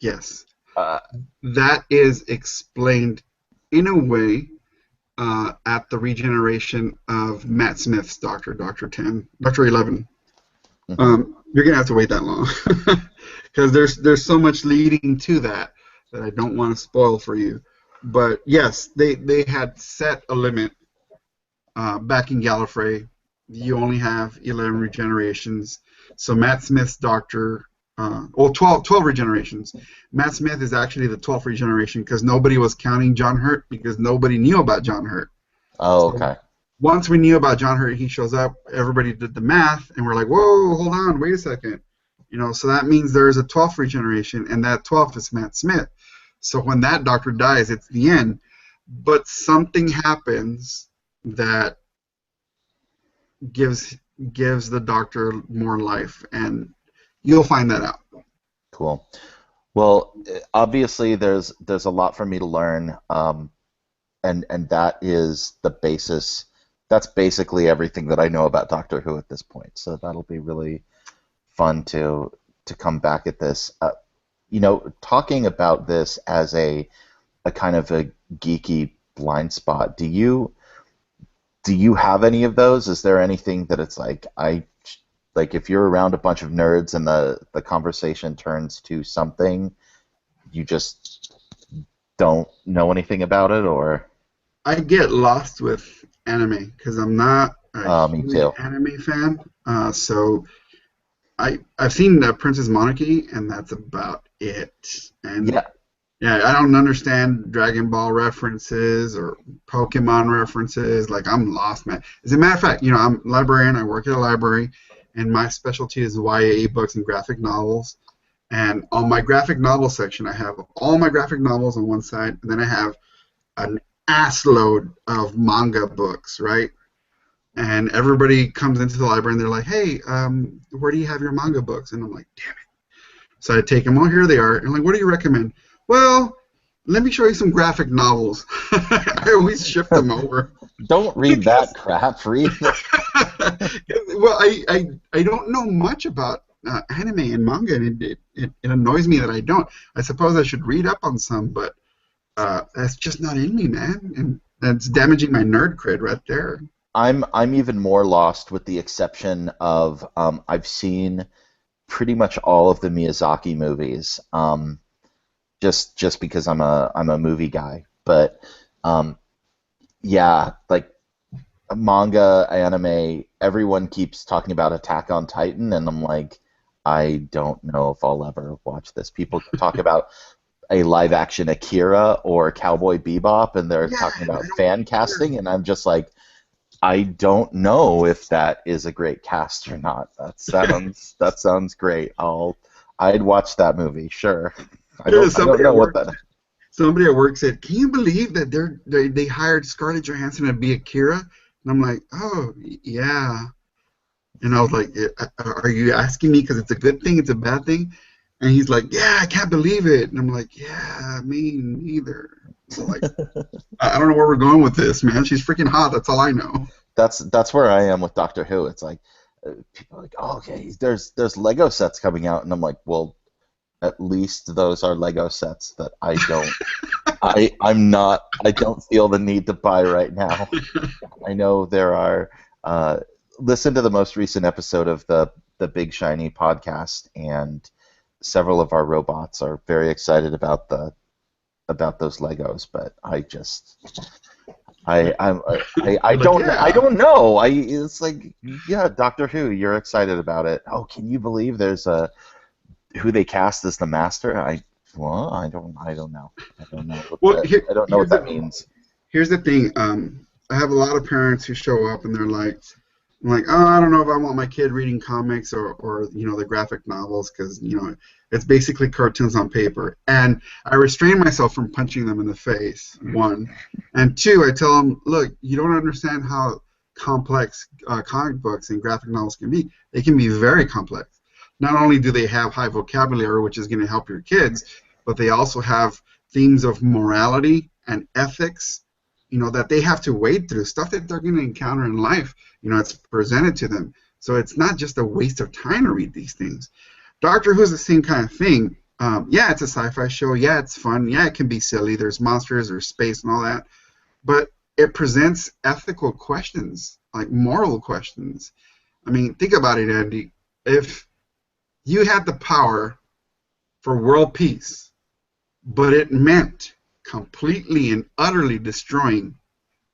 Yes, uh, that is explained in a way at the regeneration of Matt Smith's Doctor, Doctor 10, Doctor 11. mhm. You're gonna have to wait that long because there's so much leading to that I don't want to spoil for you. But yes, they had set a limit back in Gallifrey. You only have 11 regenerations. So Matt Smith's Doctor, 12 regenerations. Matt Smith is actually the 12th regeneration because nobody was counting John Hurt because nobody knew about John Hurt. Oh, So okay. once we knew about John Hurt, he shows up. Everybody did the math, and we're like, "Whoa, hold on, wait a second." So that means there's a 12th regeneration, and that 12th is Matt Smith. So when that doctor dies, it's the end. But something happens that gives gives the doctor more life, and you'll find that out. Cool. Well, obviously there's a lot for me to learn, and that is the basis that's basically everything that I know about Doctor Who at this point. So that'll be really fun to come back at this. Talking about this as a kind of a geeky blind spot. Do you have any of those? Is there anything that it's like like if you're around a bunch of nerds and the conversation turns to something you just don't know anything about it, or I get lost with anime because I'm not a me huge too. anime fan. So I've seen Princess Monarchy, and that's about it. And Yeah, yeah, I don't understand Dragon Ball references or Pokemon references. Like I'm lost, man. As a matter of fact, I'm a librarian. I work at a library, and my specialty is YA books and graphic novels. And on my graphic novel section, I have all my graphic novels on one side, and then I have an ass load of manga books, right? And everybody comes into the library and they're like, "Hey, where do you have your manga books?" And I'm like, "Damn it!" So I take them. Oh, here they are. And I'm like, "What do you recommend?" Well, let me show you some graphic novels. I always shift them over don't read that because, crap. Read the well, I don't know much about anime and manga, and it annoys me that I don't. I suppose I should read up on some, but that's just not in me, man, and that's damaging my nerd cred right there. I'm even more lost with the exception of I've seen pretty much all of the Miyazaki movies, just because I'm a movie guy. But um, yeah, like manga, anime, everyone keeps talking about Attack on Titan, and I'm like, I don't know if I'll ever watch this. People talk about a live action Akira or Cowboy Bebop, and they're Yeah, talking and I about don't fan care. casting, and I'm just like, I don't know if that is a great cast or not. That sounds great. I'd watch that movie, sure. I There don't was I don't somebody know at what work. that. Somebody at work said, "Can you believe that they hired Scarlett Johansson to be Akira?" And I'm like, "Oh, yeah." And I was like, Are you asking me because it's a good thing, it's a bad thing?" And he's like, "Yeah, I can't believe it." And I'm like, "Yeah, me neither." But like, I don't know where we're going with this, man. She's freaking hot. That's all I know. That's where I am with Doctor Who. It's like people are like, oh, okay, there's Lego sets coming out, and I'm like, well, at least those are Lego sets that I don't feel the need to buy right now. I know there are. Uh, Listen to the most recent episode of the Big Shiny podcast, and several of our robots are very excited about those Legos. But I You're like, I "Yeah." don't know. It's like, yeah, Doctor Who, you're excited about it. Oh, can you believe there's a who they cast as the Master? I don't know. Well, I don't know what that means. here's the thing. I have a lot of parents who show up and they're like, I'm like, "Oh, I don't know if I want my kid reading comics or the graphic novels because it's basically cartoons on paper." And I restrain myself from punching them in the face. One, and two, I tell them, "Look, you don't understand how complex comic books and graphic novels can be. They can be very complex. Not only do they have high vocabulary, which is going to help your kids, but they also have themes of morality and ethics, that they have to wade through, stuff that they're going to encounter in life. It's presented to them. So it's not just a waste of time to read these things. Doctor Who's the same kind of thing. Yeah, it's a sci-fi show. Yeah, it's fun. Yeah, it can be silly. There's monsters, there's space, and all that. But it presents ethical questions, like moral questions. I mean, think about it, Andy. If you had the power for world peace, but it meant completely and utterly destroying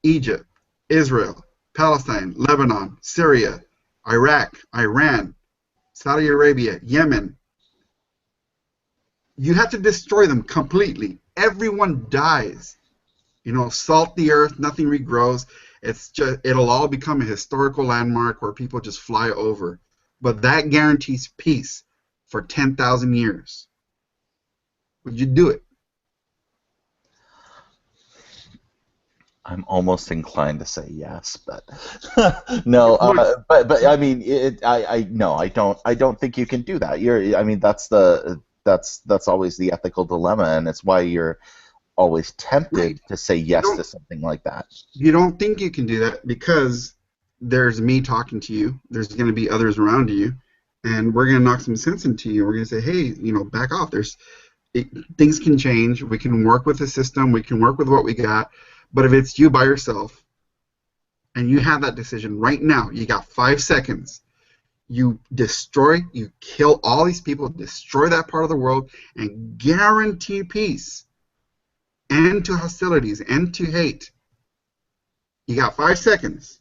Egypt, Israel, Palestine, Lebanon, Syria, Iraq, Iran, Saudi Arabia, Yemen. You have to destroy them completely. Everyone dies. Salt the earth, nothing regrows. It'll all become a historical landmark where people just fly over. But that guarantees peace for 10,000 years. Would you do it? I'm almost inclined to say yes, but no. Well, But I mean, I no, I don't think you can do that. I mean, that's always the ethical dilemma, and it's why you're always Right. tempted to say You yes don't to something like that. you don't think you can do that because there's me talking to you. There's going to be others around you, and we're going to knock some sense into you. We're going to say, hey, back off. It, things can change. We can work with the system. We can work with what we got. But if it's you by yourself and you have that decision right now, you got 5 seconds. You kill all these people, destroy that part of the world, and guarantee peace, end to hostilities, end to hate. You got 5 seconds.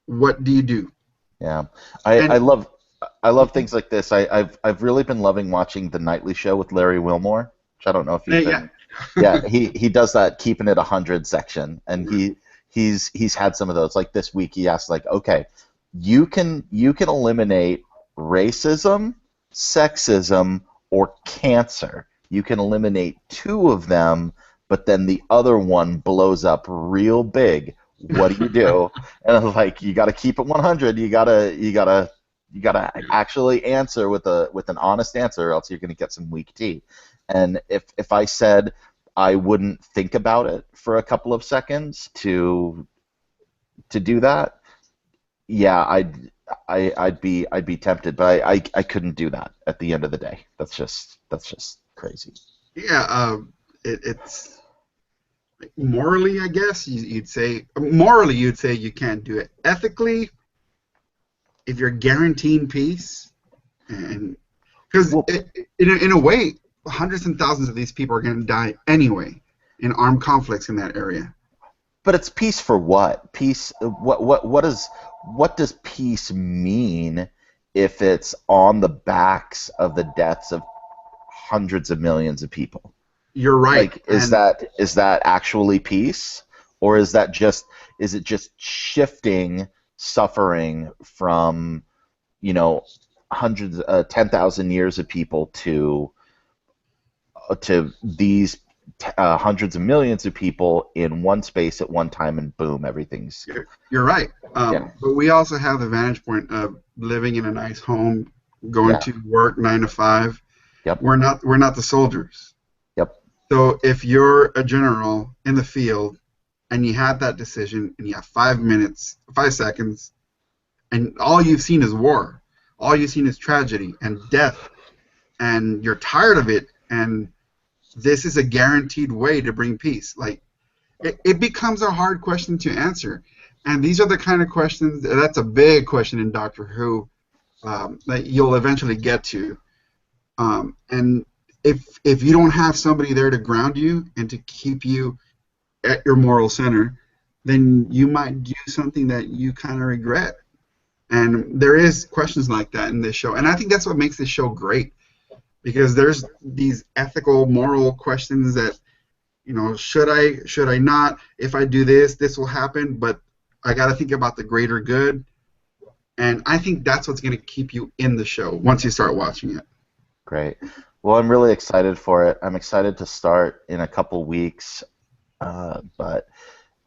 What do you do? Yeah, I, I And love I love things like this. I've really been loving watching the Nightly Show with Larry Wilmore, which I don't know if you've yeah, been. Yeah, he does that keeping it 100 section, and he's had some of those. Like this week, he asked like, okay, you can eliminate racism, sexism, or cancer. You can eliminate two of them, but then the other one blows up real big. What do you do? And I was like, you got to keep it 100. You gotta actually answer with an honest answer, or else you're gonna get some weak tea. And if I said I wouldn't think about it for a couple of seconds to do that, yeah, I'd be tempted, but I couldn't do that at the end of the day. That's just crazy. yeah, it's morally, I guess you'd say morally you'd say you can't do it. Ethically, if you're guaranteeing peace, and because Well, in a way, hundreds and thousands of these people are going to die anyway in armed conflicts in that area. but it's peace for what? Peace. What does peace mean if it's on the backs of the deaths of hundreds of millions of people? You're right, Like, is and that actually peace, or is it just shifting suffering from hundreds, 10,000 years of people to these hundreds of millions of people in one space at one time, and boom, everything's you're right. yeah, But we also have the vantage point of living in a nice home, going yeah, to work 9 to 5. yep, We're not the soldiers. yep. So if you're a general in the field and you had that decision and you have 5 minutes, 5 seconds, and all you've seen is war, all you've seen is tragedy and death, and you're tired of it, and this is a guaranteed way to bring peace. Like it becomes a hard question to answer. And these are the kind of questions that's a big question in Doctor Who that you'll eventually get to. And if you don't have somebody there to ground you and to keep you at your moral center, then you might do something that you kind of regret. And there is questions like that in this show, and I think that's what makes this show great because there's these ethical, moral questions that should I not? If I do this, this will happen, but I got to think about the greater good. And I think that's what's going to keep you in the show once you start watching it. Great. Well, I'm really excited for it. I'm excited to start in a couple weeks, but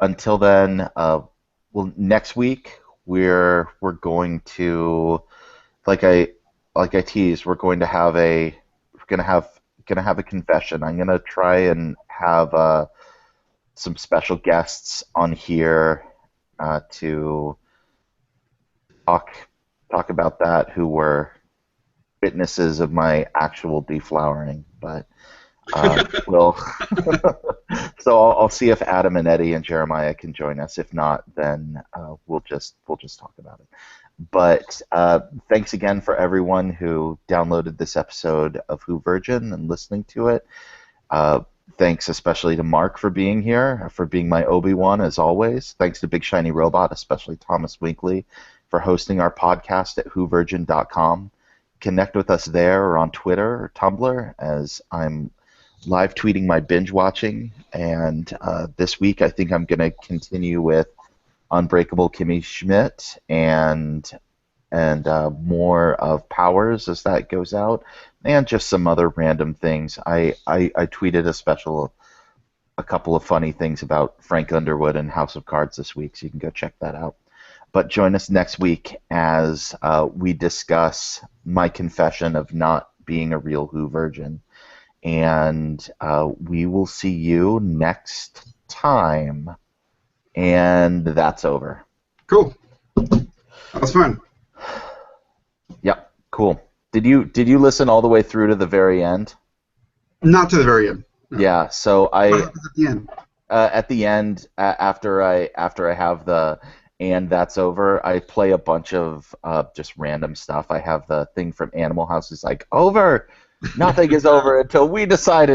until then, well, next week we're going to, like I teased, we're going to have a confession. I'm going to try and have some special guests on here to talk talk about that, who were witnesses of my actual deflowering. But we'll so I'll see if Adam and Eddie and Jeremiah can join us. If not, then we'll just talk about it. But thanks again for everyone who downloaded this episode of Who Virgin and listening to it. Uh, Thanks especially to Mark for being here, for being my Obi-Wan as always. Thanks to Big Shiny Robot, especially Thomas Winkley, for hosting our podcast at whovirgin.com. Connect with us there or on Twitter or Tumblr, as I'm live tweeting my binge watching. And this week I think I'm going to continue with Unbreakable Kimmy Schmidt and more of Powers as that goes out, and just some other random things. I tweeted a couple of funny things about Frank Underwood and House of Cards this week, so you can go check that out. But join us next week as we discuss my confession of not being a real Who virgin. and we will see you next time. And that's over. Cool. That was fun. Yep, cool. Did you listen all the way through to the very end? Not to the very end. No. Yeah. So What I happens at the end? at the end after I have the and that's over, I play a bunch of just random stuff. I have the thing from Animal House is like over. Nothing is over until we decided